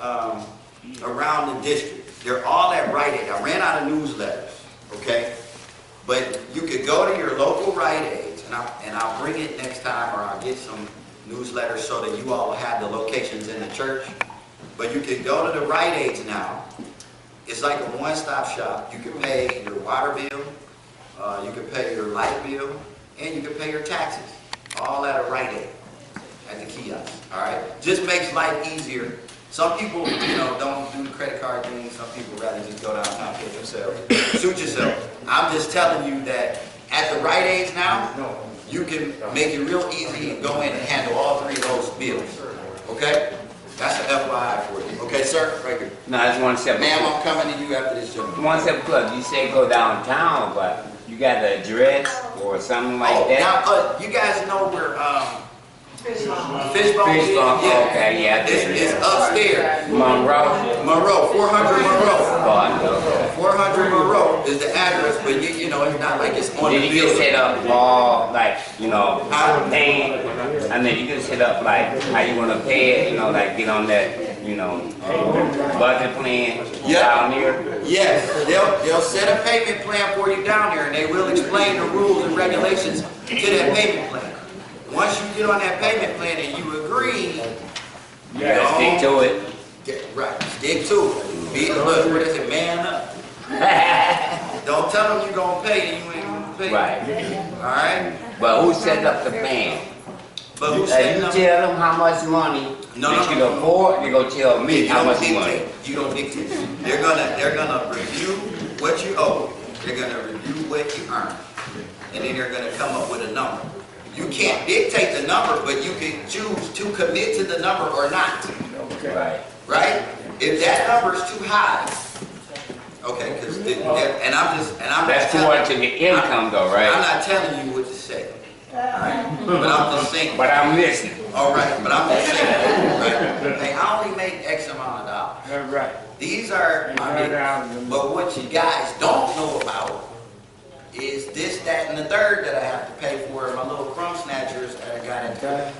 around the district, they're all at Rite Aid. I ran out of newsletters, okay? But you could go to your local Rite Aids, and I'll bring it next time, or I'll get some newsletters so that you all have the locations in the church. But you can go to the Rite Aids now. It's like a one-stop shop. You can pay your water bill, you can pay your light bill, and you can pay your taxes, all at a Rite Aid, at the kiosk, all right? Just makes life easier. Some people, you know, don't do the credit card thing. Some people rather just go downtown and get themselves, suit yourself. I'm just telling you that at the Rite Aids now, you can make it real easy and go in and handle all three of those bills, okay? That's an FYI for you. Okay, sir? Right here. No, I just want to say, Ma'am, I'm coming to you after this, gentleman. 1 Club, you say go downtown, but you got the address or something like that? Now, you guys know where, Fishbone. Fishbone, okay, yeah. It's upstairs. Monroe? Monroe, 400 Monroe. Oh, 400 Monroe is the address, but you know, it's not like it's on the Did you building. set up all, like, you know, paying, and then you can set up, like, how you want to pay it, you know, like, get on that, you know, budget plan down here? Yes, they'll set a payment plan for you down there, and they will explain the rules and regulations to that payment plan. Once you get on that payment plan and you agree, You gotta stick to it. Right, stick to it. Look, what is it, man up. Don't tell them you're going to pay and you ain't going to pay. Right. All right? But who set up the plan? But who set You up? tell them how much money that you can afford, they gonna tell me how much money. You don't dictate. They're gonna review what you owe. They're gonna review what you earn. And then they're gonna come up with a number. You can't dictate the number, but you can choose to commit to the number or not. Okay. Right. Right? If that number is too high, okay, because That's according to the income though, right? I'm not telling you what to say. Right? But I'm just saying. But I'm listening. All right, but I'm just saying. Right? Hey, I only make X amount of dollars. Right. These are my business. But what you guys don't know about is this, that, and the third that I have to pay for, my little crumb snatchers that I got into.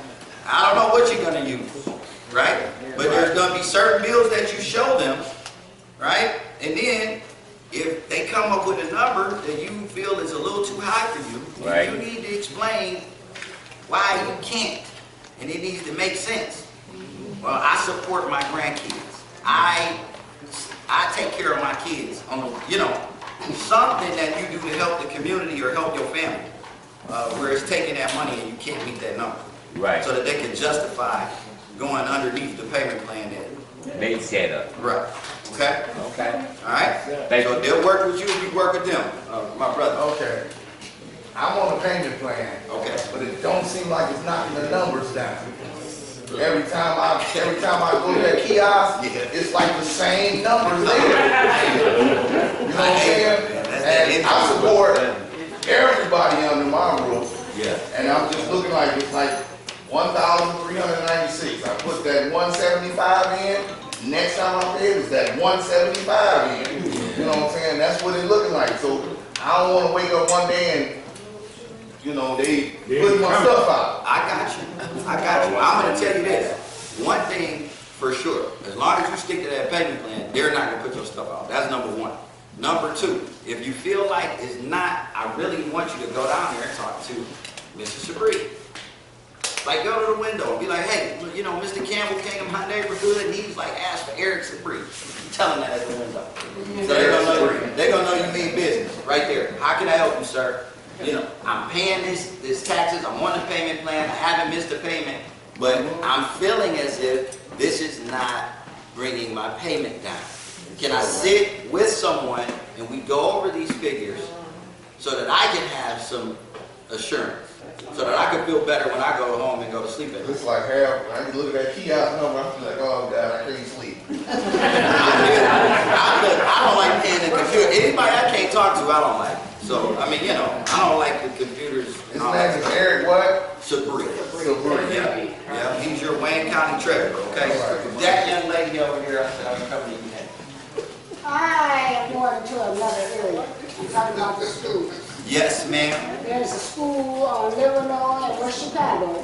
I don't know what you're going to use, right? But there's going to be certain bills that you show them, right? And then, if they come up with a number that you feel is a little too high for you, right, you need to explain why you can't. And it needs to make sense. Well, I support my grandkids. I take care of my kids on, you know, something that you do to help the community or help your family, where it's taking that money and you can't meet that number. Right. So that they can justify going underneath the payment plan that they set up. Right. Okay? Okay. All right? So they'll work with you if you work with them, my brother. Okay. I'm on a payment plan. Okay. But it don't seem like it's knocking the numbers down. Every time I go to that kiosk, it's like the same numbers there. You know what I'm saying? And I support everybody under my roof. Yeah. And I'm just looking like it's like 1,396. I put that 175 in. Next time I pay it is that 175 in. You know what I'm saying? That's what it's looking like. So I don't want to wake up one day and, you know, they put my stuff out. I got you. I'm going to tell you this. One thing for sure. As long as you stick to that payment plan, they're not going to put your stuff out. That's number one. Number two, if you feel like it's not, I really want you to go down there and talk to Mr. Sabri. Like, go to the window and be like, hey, you know, Mr. Campbell came to my neighborhood and he's like, asked for Eric Sabri. Tell him that at the window. So they're gonna know you mean business right there. How can I help you, sir? You know, I'm paying this taxes, I'm on the payment plan, I haven't missed a payment, but I'm feeling as if this is not bringing my payment down. Can I sit with someone and we go over these figures so that I can have some assurance? So that I can feel better when I go home and go to sleep at night. It's like, hell, I need to look at that kiosk number, I'm like, oh God, I can't sleep. I don't like paying the computer. Anybody I can't talk to, I don't like. So, I mean, you know, I don't like the computers. His name is Eric what? Sabri. Sabri. Yeah, he's your Wayne County treasurer, okay? That young lady over here, I said, I'm coming to you next. I am going to another area. I'm talking about the school. Yes, ma'am. There's a school on Livernois in West Chicago.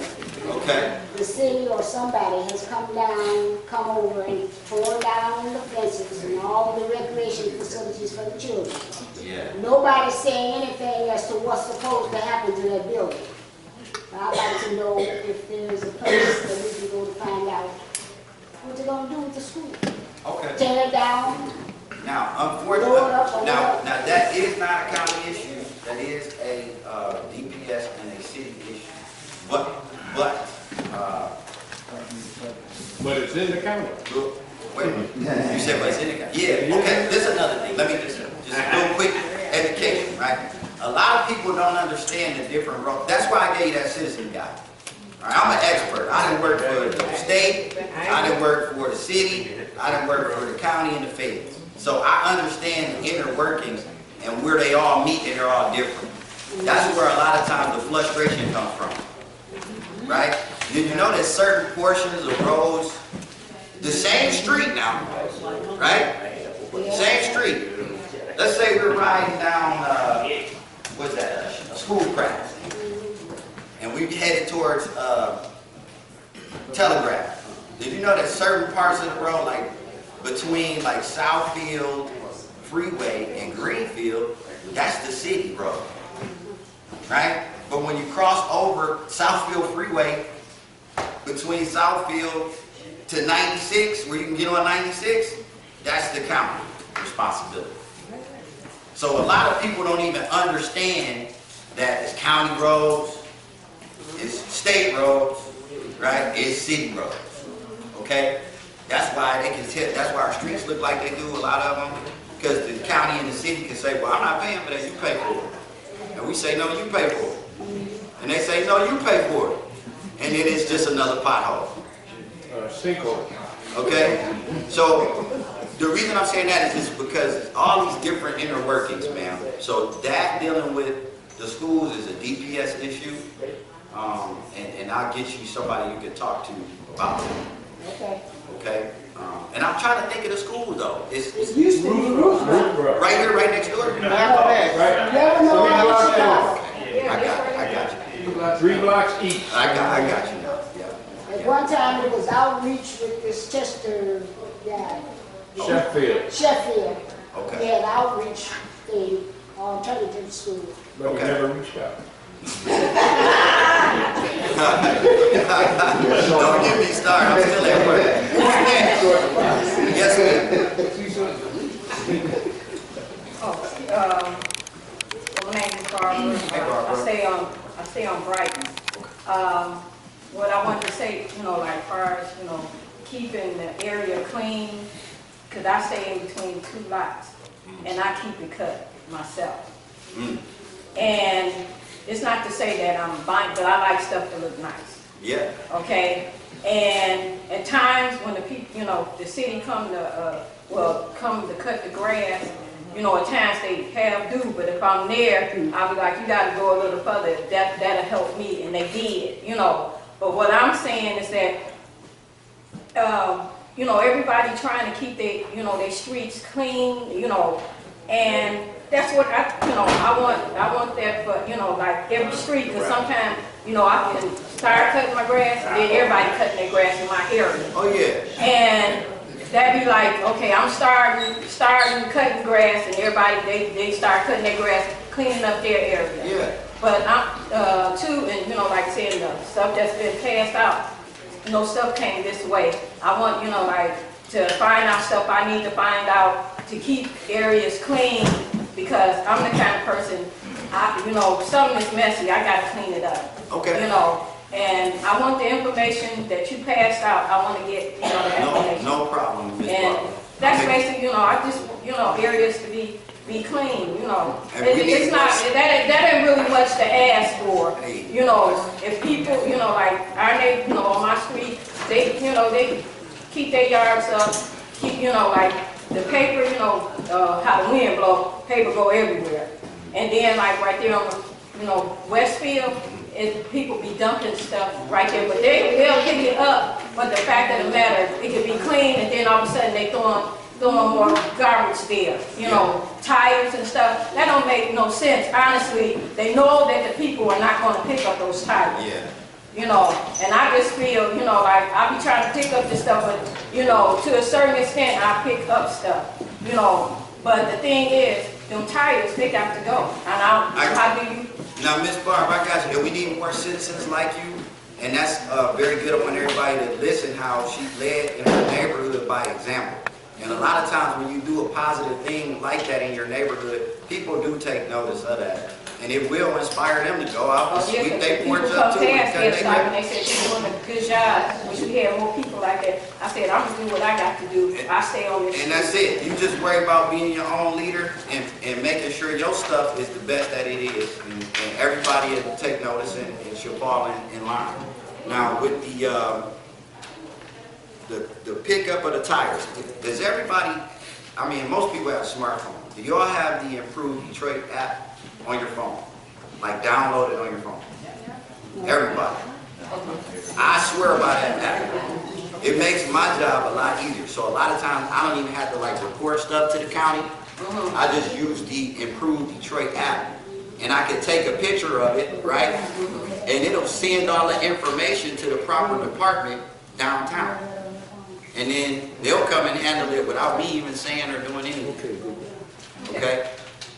Okay. The city or somebody has come over and torn down the fences and all the recreation facilities for the children. Yeah. Nobody's saying anything as to what's supposed to happen to that building. I'd like to know if there's a place that we can go to find out what they're going to do with the school. Okay. Tear it down. Now, unfortunately, now that is not a county issue. That is a DPS and a city issue. But it's in the county. Wait a minute. You said, but it's in the county. Yeah. Okay. This is another thing. Let me just a real quick education, right? A lot of people don't understand the different roles. That's why I gave you that citizen guide. All right, I'm an expert. I didn't work for the state. I didn't work for the city. I didn't work for the county and the feds. So I understand the inner workings and where they all meet and they're all different. That's where a lot of times the frustration comes from, right? Did you know that certain portions of roads, the same street now, right? Same street. Let's say we're riding down, what's that, Schoolcraft, and we headed towards Telegraph. Did you know that certain parts of the road, like between like Southfield Freeway and Greenfield, that's the city road, right? But when you cross over Southfield Freeway between Southfield to 96, where you can get on 96, that's the county responsibility. So a lot of people don't even understand that it's county roads, it's state roads, right? It's city roads, okay? That's why they can tell, that's why our streets look like they do, a lot of them, because the county and the city can say, well, I'm not paying for that, you pay for it. And we say, no, you pay for it. And they say, no, you pay for it. And then it's just another pothole. Sinkhole. Okay? So the reason I'm saying that is just because all these different inner workings, ma'am. So that dealing with the schools is a DPS issue. And I'll get you somebody you can talk to about it. Okay. Okay? And I'm trying to think of the school though. It's used to be Roosevelt. right here, right next door. Never know how Chicago. I got you. 3 blocks each. I got you now. Yeah. At one time, it was outreach with this Chester guy. Sheffield. Okay. They had outreach thing, alternative school. But we never reached out. Don't get me started. I'm still at work. Yes, ma'am. My name is Barbara. I stay on Brighton. What I wanted to say, like far as, keeping the area clean, because I stay in between 2 lots, and I keep it cut myself. And it's not to say that I'm buying, but I like stuff to look nice. Yeah. Okay? And at times when the people, the city come to cut the grass, at times they have do, but if I'm there, I'll be like, you gotta go a little further, that'll help me, and they did, But what I'm saying is that, everybody trying to keep their streets clean, and that's what I want that for, like every street, because sometimes, I can start cutting my grass, and then everybody cutting their grass in my area. Oh yeah. And that'd be like, okay, I'm starting cutting grass, and everybody, they start cutting their grass, cleaning up their area. Yeah. But I'm, too, and you know, like saying the stuff that's been passed out, you know, stuff came this way. I want, you know, like, to find out stuff I need to find out to keep areas clean, because I'm the kind of person, you know, something is messy, I gotta clean it up. Okay. You know, and I want the information that you passed out, I want to get, you know, the information. No problem, Ms. And Barber. that's basically, you know, I just, you know, areas to be clean, you know. And we need It's not, that ain't really much to ask for. Hey. You know, if people, you know, like our neighbors, you know, on my street, they, you know, they keep their yards up, keep, you know, like the paper, you know, how the wind blow, paper go everywhere. And then like right there on the, you know, Westfield, people be dumping stuff right there, but they'll pick it up. But the fact of the matter, it could be clean, and then all of a sudden they throwing more garbage there. You know, tires and stuff. That don't make no sense. Honestly, they know that the people are not going to pick up those tires. Yeah. You know, and I just feel, you know, like I be trying to pick up this stuff, but you know, to a certain extent, I pick up stuff. You know, but the thing is, them tires, they got to go. And how do you? Now, Ms. Barb, I got you. We need more citizens like you, and that's very good. I want everybody to listen how she led in her neighborhood by example. And a lot of times when you do a positive thing like that in your neighborhood, people do take notice of that. And it will inspire them to go out and sweep their porch up too. They said she's doing a good job. Wish we had more people like that. I said, I'm going to do what I got to do. I stay on this. And that's it. You just worry about being your own leader and making sure your stuff is the best that it is. And everybody will take notice and she'll fall in line. Now with the pickup of the tires, does everybody, I mean, most people have a smartphone. Do you all have the Improved Detroit app on your phone? Like download it on your phone? Everybody. I swear by that app. It makes my job a lot easier. So a lot of times I don't even have to like report stuff to the county. I just use the Improved Detroit app. And I can take a picture of it, right? And it'll send all the information to the proper department downtown. And then they'll come and handle it without me even saying or doing anything. Okay?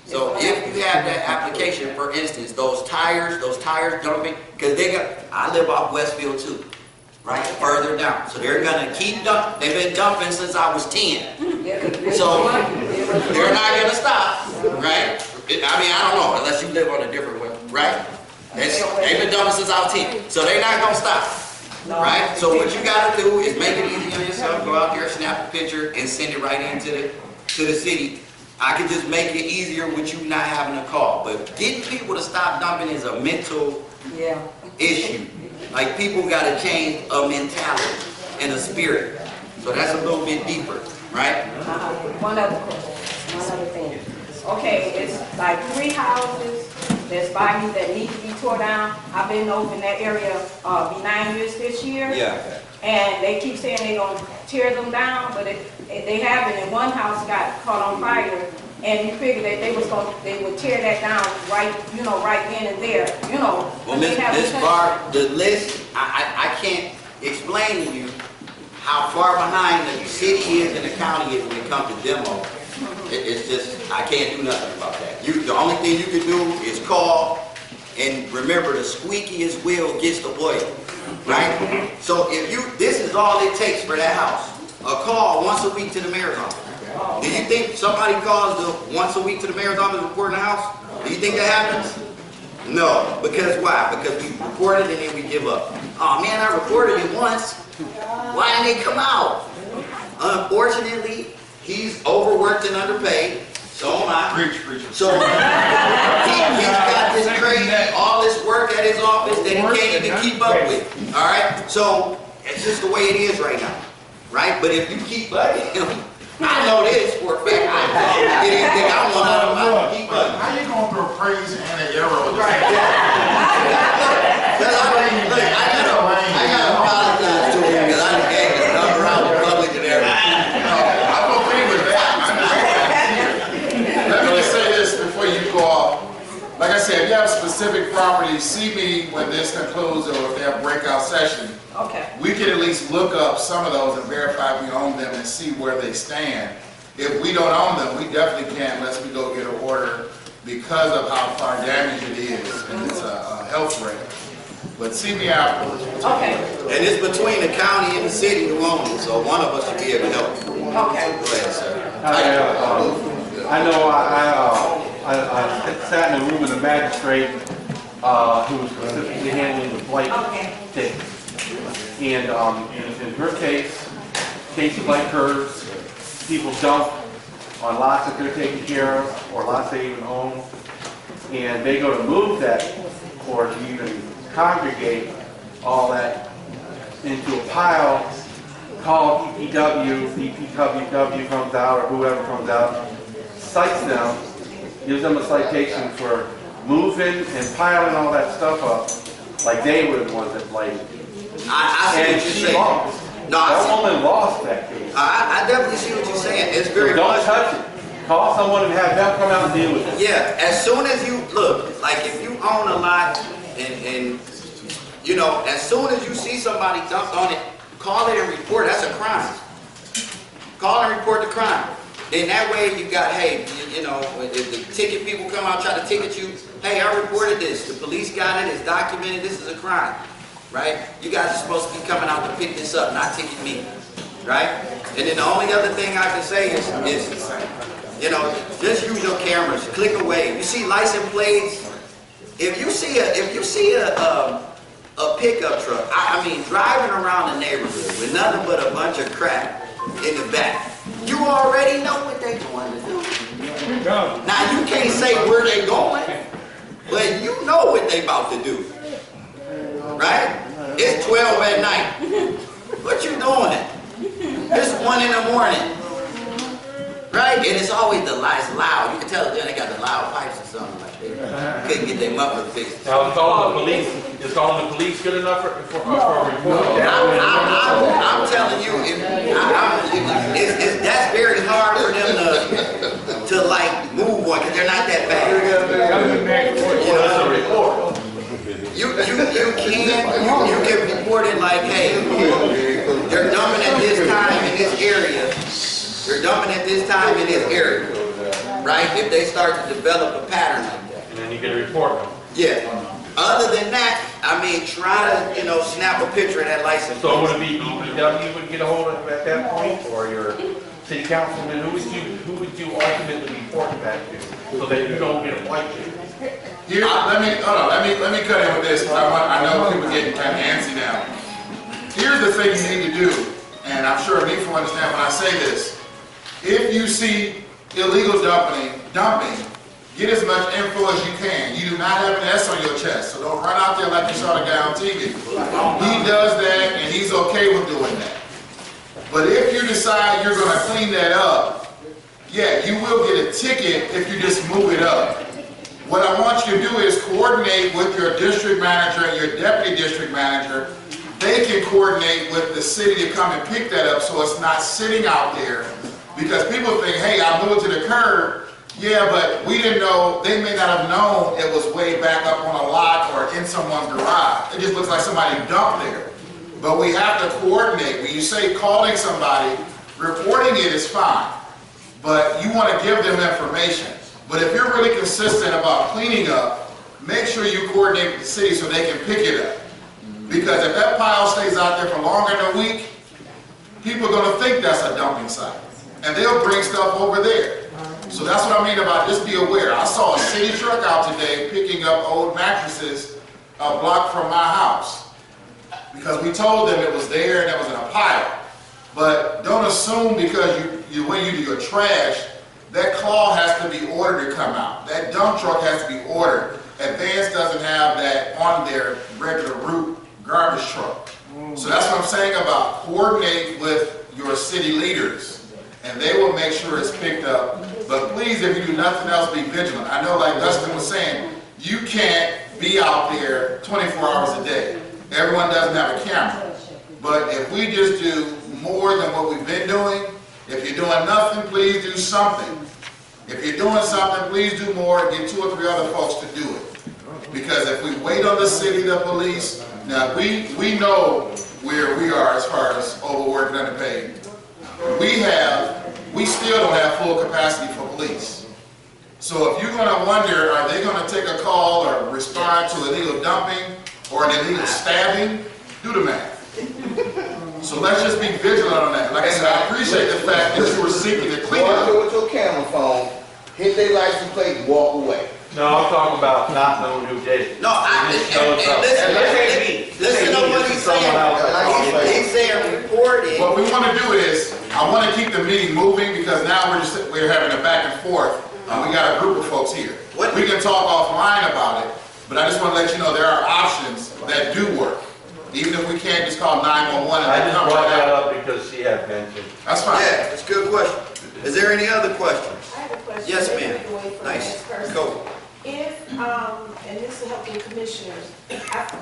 So if you have that application, for instance, those tires dumping, because I live off Westfield too, right? Further down. So they're gonna keep dumping. They've been dumping since I was 10. So they're not gonna stop, right? I mean, I don't know, unless you live on a different way, right? They've been dumping since I was 10. So they're not gonna stop. Right? So what you gotta do is make it easy on yourself, go out there, snap a picture, and send it right into the city. I can just make it easier with you not having to call. But getting people to stop dumping is a mental issue. Like people gotta change a mentality and a spirit. So that's a little bit deeper, right? One other thing. Okay, it's like 3 houses that's by me that need to be tore down. I've been over in that area, be 9 years this year. Yeah. And they keep saying they're gonna tear them down, but they haven't. And one house got caught on fire, and you figure that they would tear that down right, you know, right then and there, you know. Well, Ms. Barb, the list, I can't explain to you how far behind the city is and the county is when it comes to demo. It's just, I can't do nothing about that. The only thing you can do is call, and remember, the squeakiest wheel gets the oil, right? So this is all it takes for that house. A call once a week to the mayor's office. Do you think somebody calls once a week to the mayor's office reporting the house? Do you think that happens? No. Because why? Because we report it and then we give up. Oh man, I reported it once. Why didn't it come out? Unfortunately, he's overworked and underpaid. So am I. Preach. So he's got this crazy, all this work at his office that he can't even keep up with. All right? So it's just the way it is right now. Right? But if you keep bugging him, I know this for a fact. I get anything I want out of him, I keep bugging. How you going through praise and an arrow? Right. I gotta apologize to him because I just gave his number out in public and everything. I'm okay with that. Let me just say this before you go off. Like I said, if you have specific properties, see me when this concludes or if they have breakout session. Okay. We can at least look up some of those and verify we own them and see where they stand. If we don't own them, we definitely can't unless we go get an order because of how far damaged it is, and it's a health threat. But see me out. Okay. And it's between the county and the city who owns it, so one of us should be able to help. Okay. Go ahead, sir. I know I sat in a room with a magistrate who was specifically handling the blight case. And in her case, cases like hers, people dump on lots that they're taking care of or lots they even own. And they go to move that or to even congregate all that into a pile, call DPW, DPW comes out or whoever comes out, cites them, gives them a citation for moving and piling all that stuff up like they were the ones that blighted. I see And what you're she saying. lost. No, I That see. woman lost that case. I definitely see what you're saying. It's very So don't much. touch it. Call someone and have them come out and deal with it. Yeah, as soon as you look, like if you own a lot and you know, as soon as you see somebody dumped on it, call it and report. That's a crime. Call and report the crime. Then that way you got, hey, you know, if the ticket people come out try to ticket you, hey, I reported this. The police got it. It's documented. This is a crime, right? You guys are supposed to be coming out to pick this up, not ticket me, right? And then the only other thing I can say is you know, just use your cameras. Click away. You see license plates. If you see a pickup truck, I mean, driving around the neighborhood with nothing but a bunch of crap in the back, you already know what they're going to do. Now you can't say where they going, but you know what they about to do, right? It's 12 at night. What you doing? It's 1 in the morning. Right? And it's always the lights loud. You can tell they got the loud pipes or something like that. Couldn't get their muffler fixed. Now, calling the police, is calling the police good enough for a report? I'm telling you, that's very hard for them to like move on because they're not that bad. You can report it like, hey, they're dumping at this time in this area. They're dumping at this time in this area, right? If they start to develop a pattern like that. And then you get a report. Yeah. Other than that, I mean, try to, you know, snap a picture of that license. So would it be DPW would get a hold of it at that point, or your city councilman? Who would you ultimately report back to, so that you don't get a blight case? Here, let me cut in with this, because I know people getting kind of antsy now. Here's the thing you need to do, and I'm sure Neef will understand when I say this. If you see illegal dumping, get as much info as you can. You do not have an S on your chest, so don't run out there like you saw the guy on TV. He does that, and he's okay with doing that. But if you decide you're going to clean that up, yeah, you will get a ticket if you just move it up. What I want you to do is coordinate with your district manager and your deputy district manager. They can coordinate with the city to come and pick that up so it's not sitting out there. Because people think, hey, I moved to the curb. Yeah, but we didn't know, they may not have known it was way back up on a lot or in someone's garage. It just looks like somebody dumped there. But we have to coordinate. When you say calling somebody, reporting it is fine. But you want to give them information. But if you're really consistent about cleaning up, make sure you coordinate with the city so they can pick it up. Because if that pile stays out there for longer than a week, people are going to think that's a dumping site. And they'll bring stuff over there. So that's what I mean about just be aware. I saw a city truck out today picking up old mattresses a block from my house. Because we told them it was there and it was in a pile. But don't assume because when you do your trash, that claw has to be ordered to come out. That dump truck has to be ordered. Advance doesn't have that on their regular route garbage truck. So that's what I'm saying about coordinate with your city leaders. And they will make sure it's picked up. But please, if you do nothing else, be vigilant. I know, like Dustin was saying, you can't be out there 24 hours a day. Everyone doesn't have a camera. But if we just do more than what we've been doing, if you're doing nothing, please do something. If you're doing something, please do more and get 2 or 3 other folks to do it. Because if we wait on the city, the police, now we know where we are as far as overworked and underpaid. We still don't have full capacity for police. So if you're going to wonder, are they going to take a call or respond to illegal dumping or an illegal stabbing, do the math. So let's just be vigilant on that. Like I said, I appreciate the fact that you were seeking to clean it Go out there up. with your camera phone, hit their license plate and walk away. No, I'm talking about not knowing who did it. No, listen to what he's saying. He's saying report it. What we want to do is, I want to keep the meeting moving because now we're having a back and forth. We got a group of folks here. We can talk offline about it, but I just want to let you know there are options that do work. Even if we can't just call 911 and I they just come brought right that out. up because she had mentioned. That's fine. Yeah, it's a good question. Is there any other questions? I have a question. Yes, Maybe ma'am. we can wait for the Nice. next person. Go. If, and this will help the commissioners, I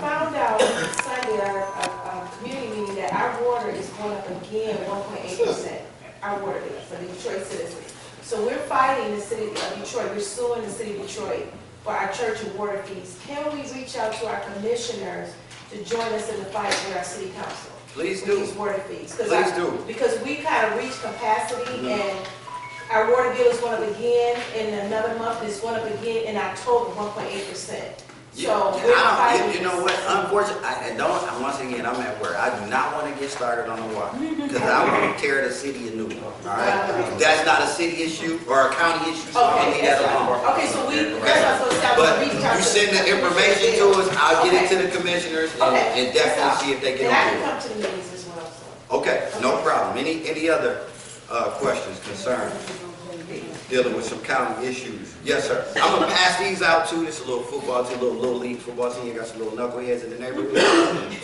found out Sunday at our community meeting that our water is going up again 1.8%. Our water bill for the Detroit citizens. So we're fighting the city of Detroit, we're suing the city of Detroit for our church and water fees. Can we reach out to our commissioners to join us in the fight with our city council? Please with do. these water fees? Please do. Because we kind of reached capacity and our water bill is going up again in another month, it's going up again in October, 1.8%. So we're fighting. You know what? Unfortunately, once again, I'm at work. I do not want to get started on the water because I want to tear the city a new one. All right? That's not a city issue or a county issue, so I'll leave that alone. Okay, so that's what I was But you send the information to us, I'll get it to the commissioners and definitely see if they get And I on can board. come to the meetings as well, so. Okay, no problem. Any other questions, concerns, dealing with some county issues? Yes, sir. I'm gonna pass these out too. This is a little football team, little league football team. You got some little knuckleheads in the neighborhood.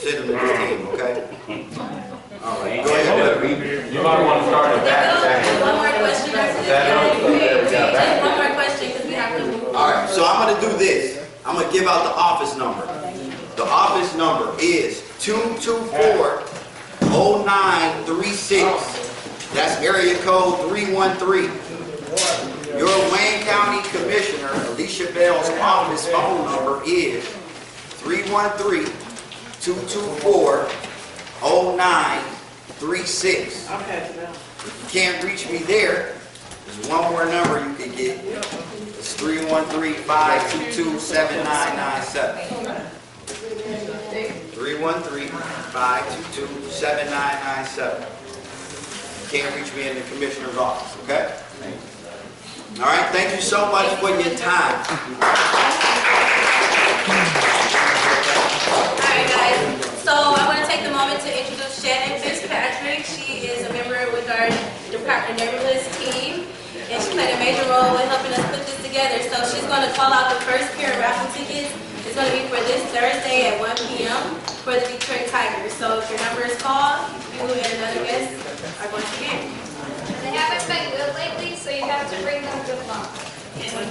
Send them to this team, okay? All right, go ahead. You might want to start at that. One more question after this. Just one more question because we have to move. All right, so I'm gonna do this. I'm gonna give out the office number. The office number is 224-0936. That's area code 313. Your Wayne County Commissioner, Alicia Bell's office phone number is 313-224-0936. If you can't reach me there, there's one more number you can get. It's 313-522-7997. 313-522-7997. Can't reach me in the commissioner's office, okay? All right, thank you so much for your time. All right, guys. So I want to take the moment to introduce Shannon Fitzpatrick. She is a member with our Department of Neighborhoods team, and she played a major role in helping us put this together. So she's going to call out the first pair of raffle tickets. It's going to be for this Thursday at 1 p.m. for the Detroit Tigers. So if your number is called, you and another guest are going to get. They haven't been good lately, so you have to bring them good luck. Who's your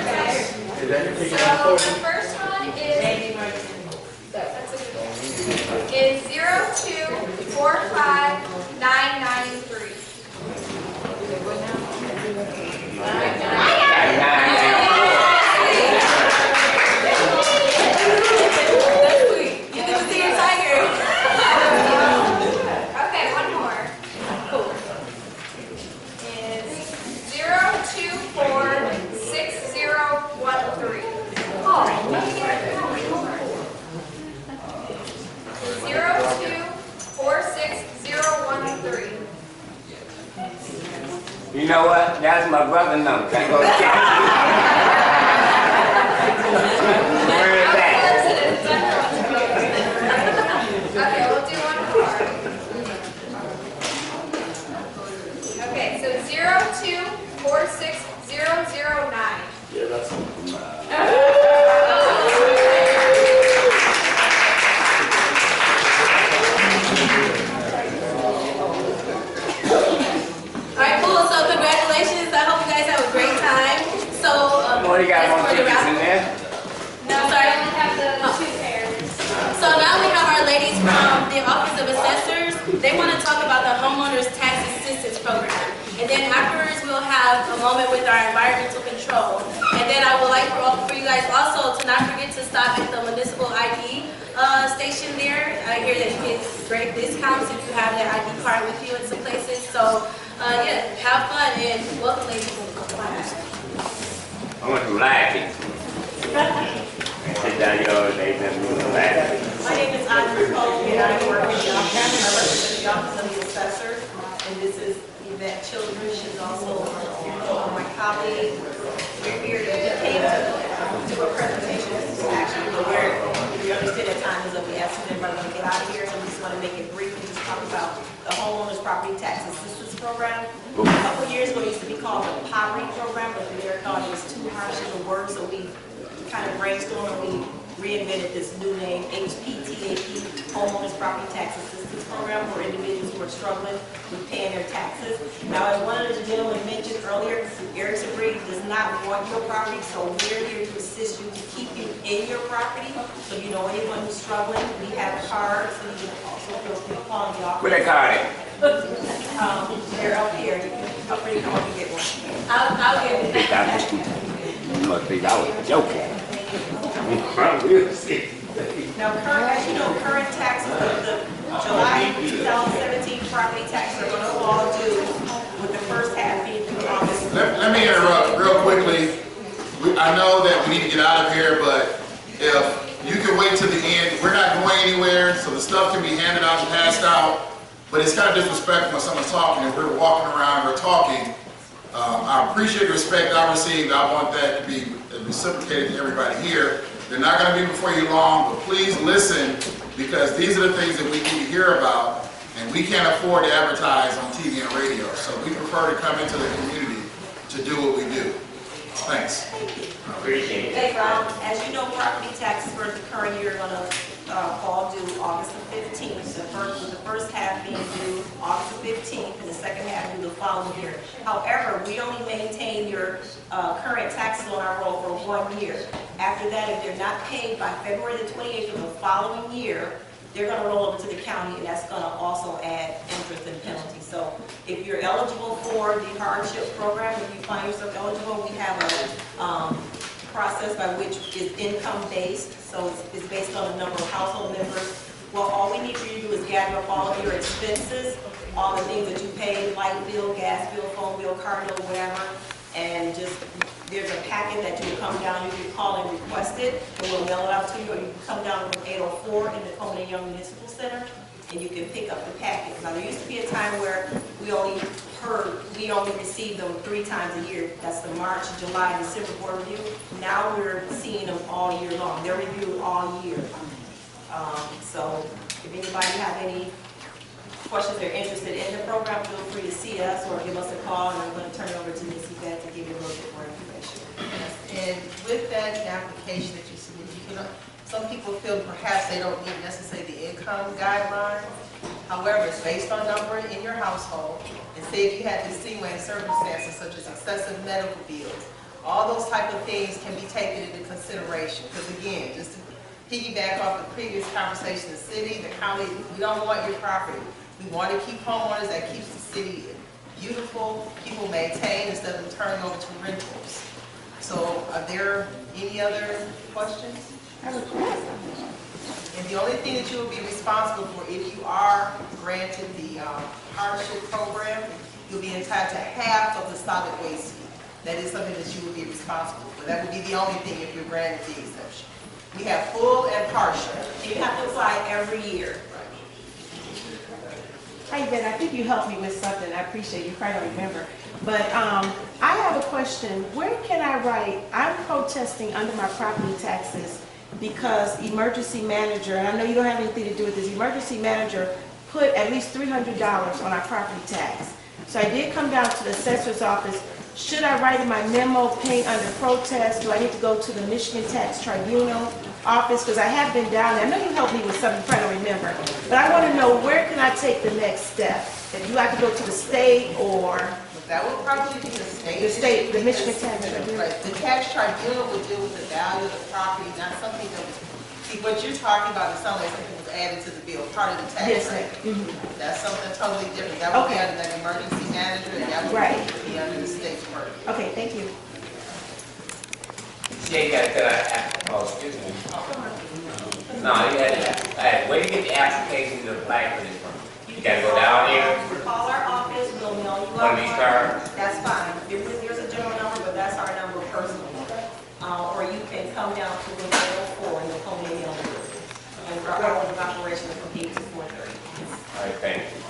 guys? So the first one is, that's a good one, is 0245993. You get to see your tiger. Okay, one more. Cool. Is 0246013. 0246013. You know what? That's my brother's number. Can I go check? Where is that? Okay, we'll do one more. Okay, so 0246009. Yeah, that's. All right, cool. So congratulations. I hope you guys have a great time. So, Oh, you got more tickets in there? No, sorry. I only have the 2 pairs. So now we have our ladies from the Office of Assessors. They want to talk about the Homeowners Tax Assistance Program. And then afterwards, we'll have a moment with our environmental control. And then I would like for you guys also to not forget to stop at the municipal ID stationed there. I hear that you get great discounts if you have that ID card with you in some places. So, yeah, have fun and welcome, ladies. I want to laugh it. Sit down, y'all, they laugh. My name is Audrey Cole, and I work in the office of the assessor. And this is Yvette Childress. She's also my colleague. We're here to do a presentation. This is actually we understand that time is up. We asked everybody to get out of here, so we just want to make it brief and just talk about the homeowners property tax assistance program. A couple of years ago, it used to be called the poverty program, but the mayor thought it was too harsh of a word, so we kind of brainstormed and we reinvented this new name, HPTAP, Homeowners Property Tax Assistance Program, for individuals who are struggling with paying their taxes. Now, as one of the gentlemen mentioned earlier, Eric Sabri does not want your property, so we're here to assist you to keep you in your property. So you know anyone who's struggling, we have cards, so you can also feel free to call the office. Where that card at? They're up here. You can up here, come and get one. I'll get it. You must think I was joking. Now, as you know, current taxes, the July 2017 property taxes are going to all due with the first half being through August. Let me interrupt real quickly. I know that we need to get out of here, but if you can wait till the end, we're not going anywhere, so the stuff can be handed out and passed out. But it's kind of disrespectful when someone's talking and we're walking around, we're talking. I appreciate the respect I received. I want that to be reciprocated to everybody here. They're not going to be before you long, but please listen, because these are the things that we need to hear about, and we can't afford to advertise on TV and radio. So we prefer to come into the community to do what we do. Thanks. Appreciate it. Hey, Ron, as you know, property taxes for the current year are going to fall due August the 15th. With the first half being due August the 15th and the second half due the following year. However, we only maintain your current taxes on our roll for 1 year. After that, if they're not paid by February the 28th of the following year, they're going to roll over to the county, and that's going to also add interest and penalties. So if you're eligible for the hardship program, if you find yourself eligible, we have a process by which is income-based. So it's based on the number of household members. Well, all we need for you to do is gather up all of your expenses, all the things that you pay, light bill, gas bill, phone bill, car bill, whatever, and just, there's a packet that you will come down, you can call and request it, and we'll mail it out to you, or you can come down from 804 in the Coleman Young Municipal Center, and you can pick up the packet. Now, there used to be a time where we only received them 3 times a year. That's the March, July, December board review. Now we're seeing them all year long. They're reviewed all year. So if anybody have any questions or interested in the program, feel free to see us or give us a call, and I'm going to turn it over to Ms. Yvette to give you a little bit more information. And with that application that you submitted, some people feel perhaps they don't meet necessarily the income guidelines. However, it's based on number in your household, and say if you had extenuating circumstances such as excessive medical bills, all those type of things can be taken into consideration. Because again, just to piggyback off the previous conversation, the city, the county, we don't want your property. We want to keep homeowners that keeps the city beautiful, people maintain instead of turning over to rentals. So are there any other questions? And the only thing that you will be responsible for, if you are granted the hardship program, you'll be entitled to half of the solid waste fee. That is something that you will be responsible for. That would be the only thing if you're granted the exemption. We have full and partial. You have to apply every year. Hey, Ben, I think you helped me with something. I appreciate you. You probably don't remember. But I have a question. Where can I write, I'm protesting under my property taxes because emergency manager, and I know you don't have anything to do with this, emergency manager put at least $300 on our property tax. So I did come down to the assessor's office. Should I write in my memo paying under protest? Do I need to go to the Michigan Tax Tribunal office? Because I have been down there. I know you helped me with something, I don't remember. But I want to know, where can I take the next step? If you have to go to the state or... That would probably be the state. The state, the Michigan Tax Tribunal. Right. The tax tribunal would deal with the value of the property, not something that was... See, what you're talking about is something that was added to the bill, part of the tax rate. That's something totally different. That would be under the emergency manager, and that would be under the state's purview. Okay, thank you. She ain't got to excuse me. No, you had, where do you get the application to apply for this from? You gotta go down there, Call our office, we'll mail you one out. of these cards? That's fine. There's a general number, but that's our number personally. Or you can come down to the 04 and you'll call me and and our hours of operation is from 8 to 4:30. All right, thank you.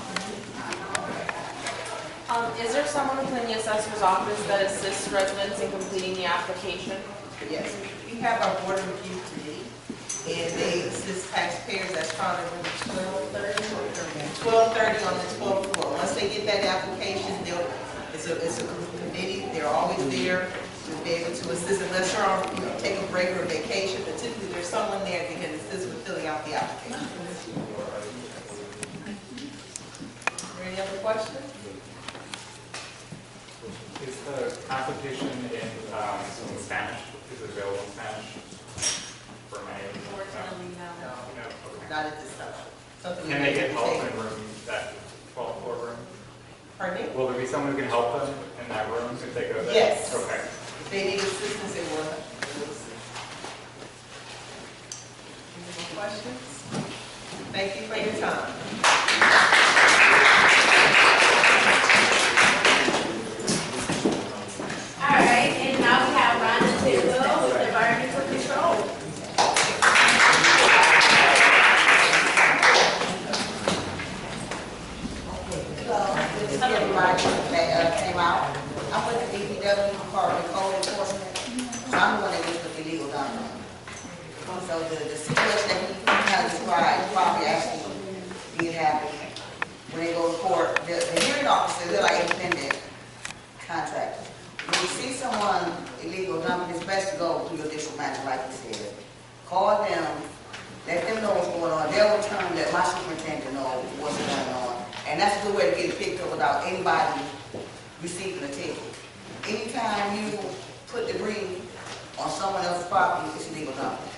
Is there someone within the assessor's office that assists residents in completing the application? Yes, we have our board review committee, and they assist taxpayers that's found in room 1230 on the 12th floor. Once they get that application, it's a committee, they're always there to be able to assist unless you're on, take a break or vacation, but typically there's someone there that can assist with filling out the application. Any other questions? Is the application in Spanish? Is it available in Spanish? For my Not at this time. Something Can we they may get help take. in room, that 12th floor room? Pardon me? Will there be someone who can help them in that room if they go there? Yes. Okay. If they need assistance, they will. Any more questions? Thank you for your time. All right, and now we have Rhonda Tidwell with Environmental Control. This is everybody that came out. I'm with the DPW Department of Code Enforcement. So I'm the one that gets with the illegal dumping. So the situation that he kind of described probably actually did happen. When they go to court, the hearing officers, they're like independent contractors. When you see someone illegal dumping, it's best to go to your district manager, like you said. Call them, let them know what's going on. They'll determine that my superintendent knows what's going on. And that's a good way to get it picked up without anybody receiving a ticket. Anytime you put debris on someone else's property, it's illegal dumping.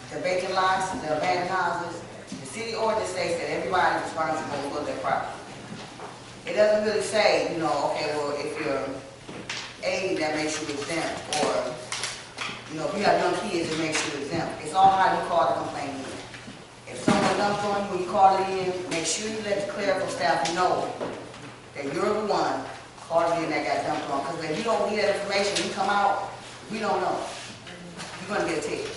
The vacant lots, the abandoned houses, the city ordinance states that everybody is responsible for their property. It doesn't really say, you know, okay, well, if you're 80, that makes you exempt, or, you know, if you have young kids, it makes you exempt. It's all how you call the complaint in. If someone dumps on you when you call it in, make sure you let the clerical staff know that you're the one calling in that got dumped on. Because if you don't get that information, you come out, we don't know. You're going to get a ticket.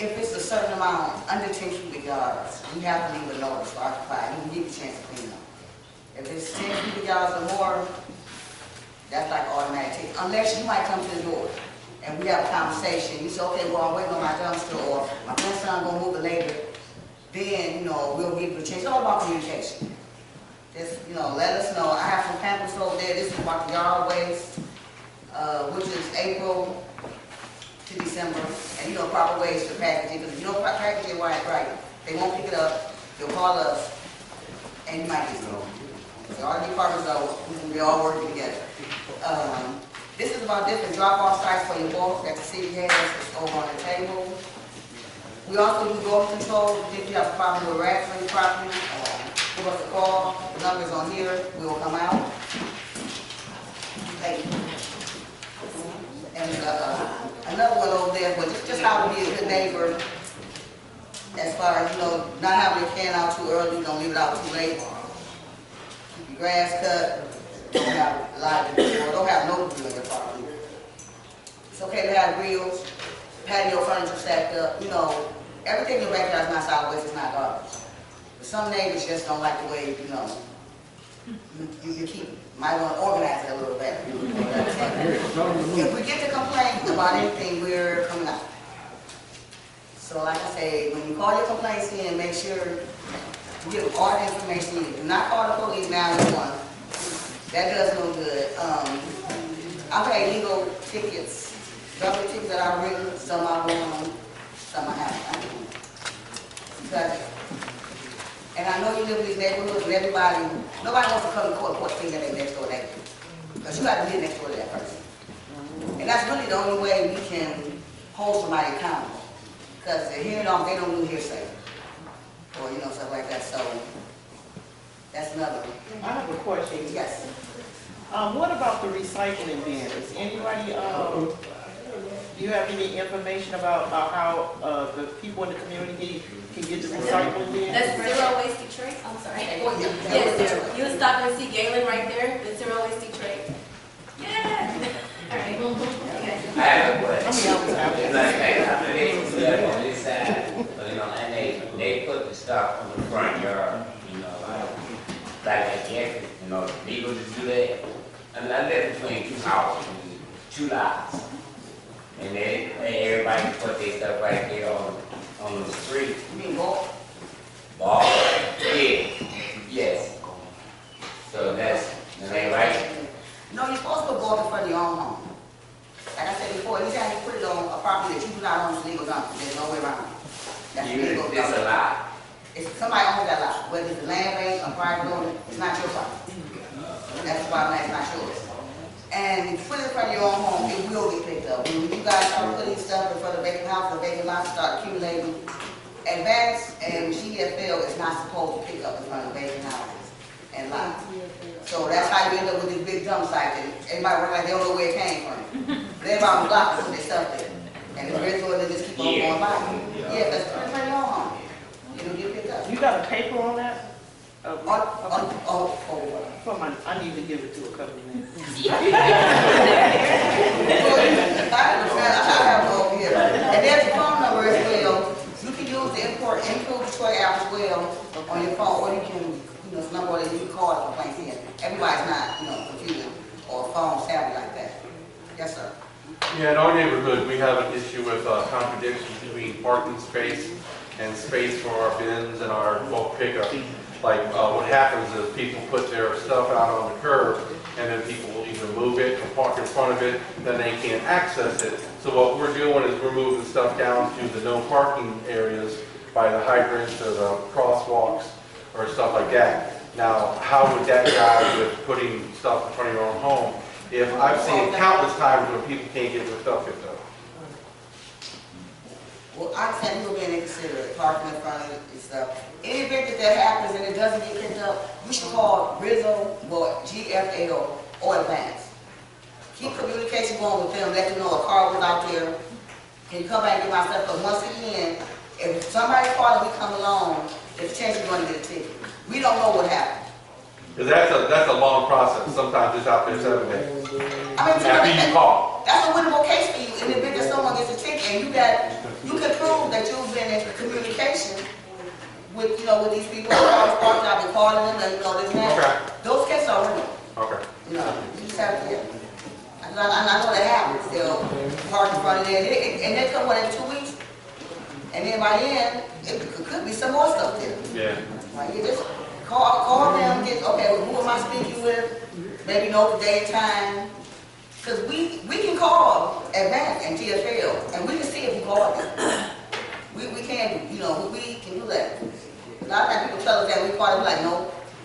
If it's a certain amount, under 10 cubic yards, we have to leave a notice to occupy. You can give you a chance to clean up. If it's 10 cubic yards or more, that's like automatic ticket. Unless you might come to the door and we have a conversation. You say, okay, well, I'm waiting on my dumpster, or my grandson going to move it later. Then, you know, we'll give you a chance. It's all about communication. Just, you know, let us know. I have some pamphlets over there. This is about the yard waste, which is April to December. And, you know, proper ways to package it. Because if you don't package it right, they won't pick it up. They'll call us, and you might get thrown. So all the departments are, we're all working together. This is about different drop-off sites for your bulk that the city has. It's over on the table. We also do door control. If you have a problem with rats on your property, give us a call. The number's on here. We will come out. Thank you. And another one over there, but just how to be a good neighbor. As far as, you know, not having your can out too early, don't leave it out too late. Keep your grass cut. Don't have a lot of debris, don't have no debris on your property. It's okay to have grills, patio furniture stacked up. You know, everything in your backyard is not solid waste, it's not garbage. But some neighbors just don't like the way, you know, you keep, might want to organize it a little better. If we get to complain about anything, we're coming out. So like I say, when you call your complaints in, make sure you give all the information you need. Do not call the police 911. That does no good. I've had legal tickets, double tickets that I've written, some I've won, some I haven't. And I know you live in these neighborhoods and nobody wants to come to court and point finger at their next door neighbor. Because you got to live next door to that person. And that's really the only way we can hold somebody accountable. Because the hearing officer, they don't do hearsay. Or, you know, stuff like that. So, that's another one. I have a question. Yes. What about the recycling bin? Is anybody Do you have any information about how the people in the community can get the recycling bin? That's Zero Waste Detroit. I'm sorry. Yes, you would stop and see Galen right there, the Zero Waste Detroit. Yeah. All right. I have a question. It's like, after they put it on this side, you know, and they put the stuff on the front yard, you know, like yes, you know, legal to do that. And I live between two houses, two lots. And everybody put their stuff right there on the street. You mean ball? Ball, yeah, yes. So that ain't right. No, you're supposed to put ball in front of your own home. Like I said before, anytime you put it on a property that you do not own, it's legal dumping. There's no way around it. That's illegal dumping. It's a lot. If somebody owns that lot, whether it's a land bank, a private owner, it's not your property. That's why it's not yours. And if you put it in front of your own home, it will get picked up. When you guys start putting stuff in front of vacant houses or vacant lots, start accumulating, advance and TPforhire is not supposed to pick up in front of vacant houses and lots. So that's how you end up with this big dump site that everybody work like they don't know where it came from. But everybody on the block put their stuff there. And it's very good to just keep on going by. Yeah, that's put it in front of your own home. It'll get picked up. You got a paper on that? For my, I need to give it to a couple of minutes. And there's a phone number as well. You can use the Improve Detroit app as well on your phone, or you can, you know, it's a number that you can call it for complaints in. Everybody's not, you know, computer or phone savvy like that. Yes, sir. Yeah, in our neighborhood, we have an issue with contradiction between parking space and space for our bins and our bulk pickup. Like what happens is people put their stuff out on the curb, and then people will either move it or park in front of it, then they can't access it. So what we're doing is we're moving stuff down to the no parking areas by the hydrants or the crosswalks or stuff like that. Now, how would that jive with putting stuff in front of your own home? If I've seen countless times when people can't get their stuff picked up. Well, I can't go in and consider it, parking in front of it and stuff. Any event that happens and it doesn't get picked up, you should call Rizzo or GFAO or advance. Keep communication going with them, let them know a car was out there. Can you come back and get my stuff? But once again, if somebody's car that we come along, there's a chance you're going to get a ticket. We don't know what happened. Because that's a long process. Sometimes it's out there 7 days. I mean, after you call. That's a winnable case for you. In the event that someone gets a ticket and you can prove that you've been in communication with, you know, with these people. I've been calling them, and you know, this and that. Okay. Those cases are winnable. Okay. You know, you just have to, I know that happens. They'll park in front of there, and they come within 2 weeks. And then by then, it could be some more stuff there. Yeah. Like, you just call them, get, okay, well, who am I speaking with? Maybe know the day and time. Because we can call advance and TFL, and we can see if you call them. We can, you know, we can do that. A lot of times people tell us that we call them like,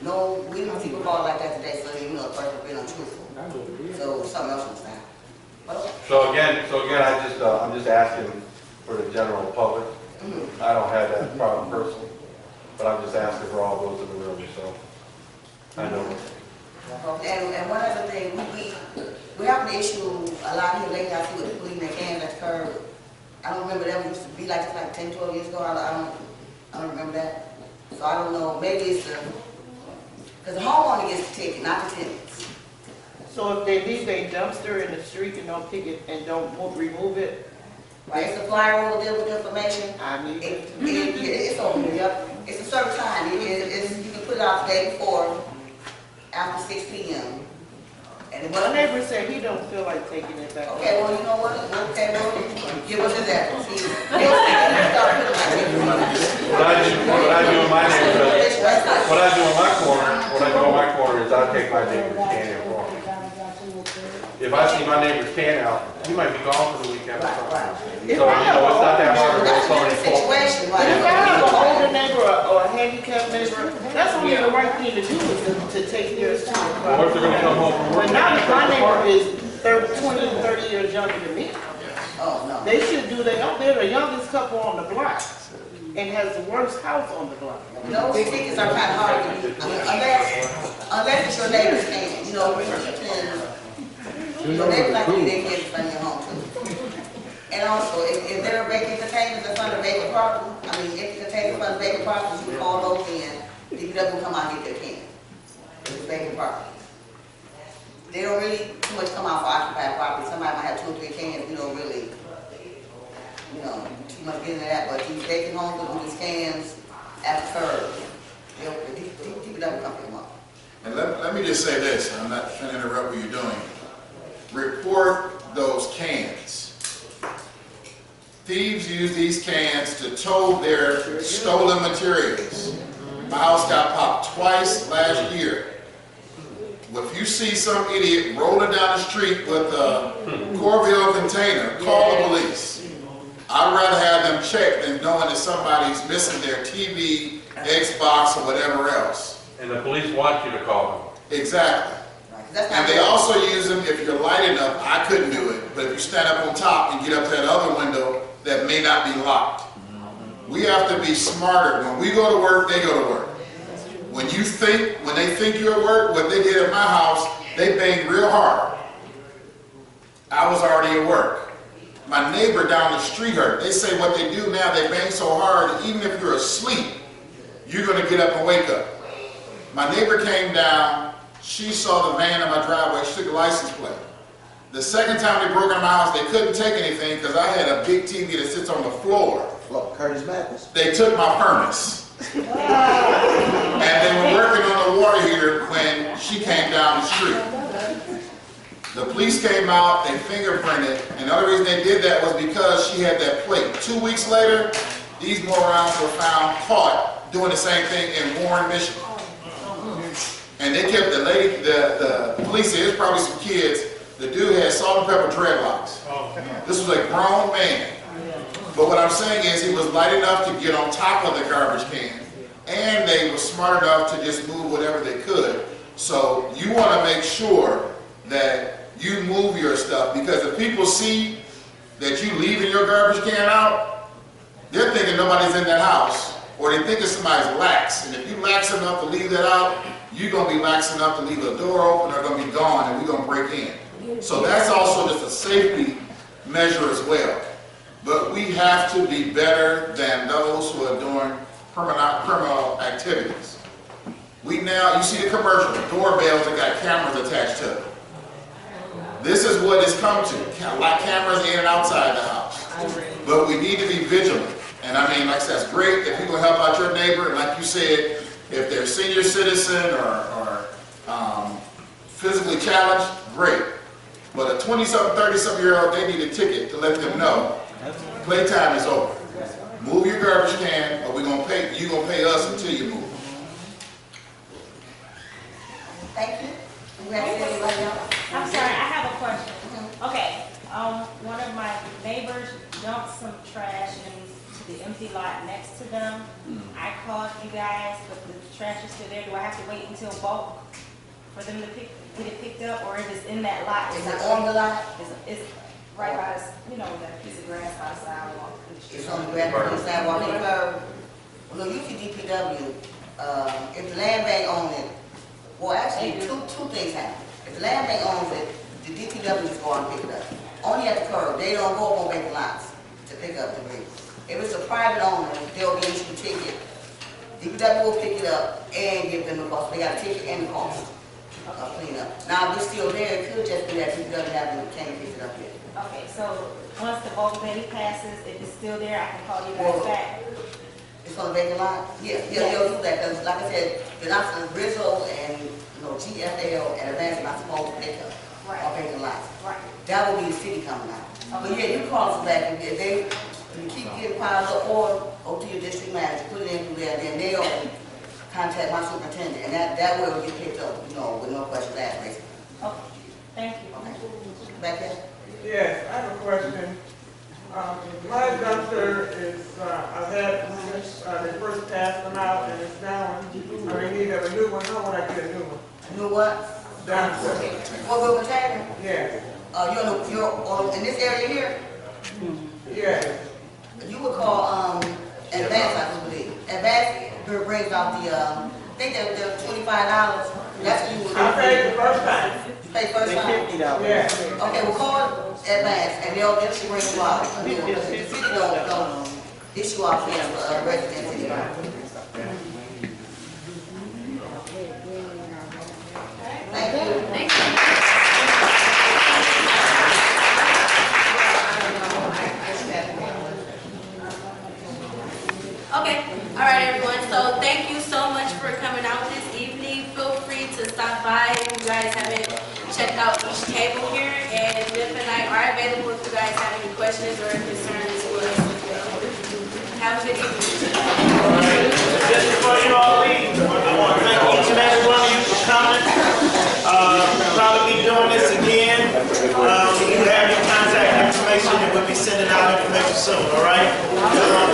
no, we don't see people call like that today, so you know, the person being untruthful. So something else was that. So again, I'm just asking for the general public. I don't have that problem personally, but I'm just asking for all those in the room, so I know. And one other thing, we have an issue a lot here lately. I see with people leaving their cans at the curb. I don't remember that. We used to be like this like 10, 12 years ago. I don't remember that. So I don't know. Maybe it's because the homeowner gets the ticket, not the tenants. So if they leave a dumpster in the street and don't pick it and don't remove it, right? It's a flyer over there with information. I mean, it's over there. Yep. It's a certain time. You can put it out the day before, after 6 p.m. And my neighbor said he don't feel like taking it back. Okay, well, you know what? Okay, well, give us his address. What I do in my neighborhood, what I do in my corner is I take my neighbor's can in for him. If I see my neighbor's can out, he might be gone for the weekend or something. So, you know, it's not that hard to roll somebody's fault. If I have an older neighbor or a handicapped neighbor, that's only the right thing to do is to take theirs to the car. Or if they're going to come home from work. But now that my neighbor is 20 and 30 years younger than me, they should do their own. They're the youngest couple on the block and has the worst house on the block. Those tickets are kind of hard to do. Unless it's your neighbor's can. You know, your neighbor like you, they can get it from your home too. And also, if there are vacant containers in front of vacant property, I mean, empty containers in front of vacant properties, you can call those in, DPW will come out and get their can. If it's vacant property. They don't really too much come out for occupied property. Somebody might have 2 or 3 cans, we don't really, too much get into that, but these vacant homes will do these cans at the curb. DPW come pick them up. And let me just say this, I'm not trying to interrupt what you're doing. Report those cans. Thieves use these cans to tow their stolen materials. My house got popped twice last year. If you see some idiot rolling down the street with a Corville container, call the police. I'd rather have them checked than knowing that somebody's missing their TV, Xbox, or whatever else. And the police want you to call them. Exactly. And they also use them if you're light enough. I couldn't do it, but if you stand up on top and get up to that other window that may not be locked. We have to be smarter. When we go to work, they go to work. When they think you're at work, what they did at my house, they banged real hard. I was already at work. My neighbor down the street heard. They say what they do now, they bang so hard that even if you're asleep, you're going to get up and wake up. My neighbor came down. She saw the van in my driveway. She took the license plate. The second time they broke into my house, they couldn't take anything because I had a big TV that sits on the floor. Curtis Mathis. They took my furnace. And they were working on the water heater when she came down the street. The police came out, they fingerprinted, and the only reason they did that was because she had that plate. 2 weeks later, these morons were found caught doing the same thing in Warren, Michigan. And they kept the police said, there's probably some kids. The dude had salt and pepper dreadlocks. This was a grown man. But what I'm saying is he was light enough to get on top of the garbage can, and they were smart enough to just move whatever they could. So you want to make sure that you move your stuff, because if people see that you leaving your garbage can out, they're thinking nobody's in that house, or they think somebody's lax. And if you lax enough to leave that out, you're going to be lax enough to leave a door open, they're going to be gone, and we're going to break in. So that's also just a safety measure as well. But we have to be better than those who are doing criminal activities. You see the commercial, doorbells that got cameras attached to them. This is what it's come to, like cameras in and outside the house. But we need to be vigilant. And I mean, like I said, it's great if you can help out your neighbor, and like you said, if they're senior citizen or physically challenged, great. But a 20-something, 30-something-year-old, they need a ticket to let them know playtime is over. Move your garbage can, or you're gonna pay us until you move. Thank you. I'm sorry, I have a question. Okay, one of my neighbors dumped some trash into the empty lot next to them. I called you guys, but the trash is still there. Do I have to wait until bulk for them to get it picked up, or if it's in that lot? Is it on the lot? It's right by, that piece of grass by the sidewalk. It's on the grass by the sidewalk and curb. Well, usually DPW, if the land bank owns it, well, actually, two things happen. If the land bank owns it, the DPW is going to pick it up. Only at the curb. They don't go up on vacant lots to pick up debris. If it's a private owner, they'll be issued a ticket. DPW will pick it up and give them the cost. They got a ticket and the cost of cleanup. Now, if it's still there, it could just be that DPW can't pick it up yet. Okay, so once the bulk betty passes, if it's still there, I can call you guys back? It's on the vacant lot? Yeah, they'll do that, because like I said, they're not, Rizzo and, GFL and Advance are not supposed to pick up on vacant lots. Right. That will be the city coming out. But yeah, you call us back, and if you keep getting piled up, or go to your district manager, put it in through there, then they'll contact my superintendent, and that way will get picked up, with no questions asked, basically. Okay, thank you. Okay. Back there? Yes, I have a question. My dumpster is, I've had, they first passed them out and it's down. I need a new one. How would I get a new one? New what? Dumpster. What container? Yeah. You're in this area here? Yeah. You would call, Advance, I believe. Advance brings out the, I think they're $25 That's what you I paid the first time. pay first time. Yeah. Okay, well, call advance, and they'll bring you out. The city don't issue out for residents anymore. Thank you. Thank you. Okay, all right, everyone. So thank you so much for coming out this evening. Feel free to stop by if you guys haven't checked out each table here. And Jeff and I are available if you guys have any questions or concerns for us as well. Have a good evening. Just before you all leave, I want to thank each and every one of you for coming. Probably be doing this again. You have your contact information and we'll be sending out information soon, all right?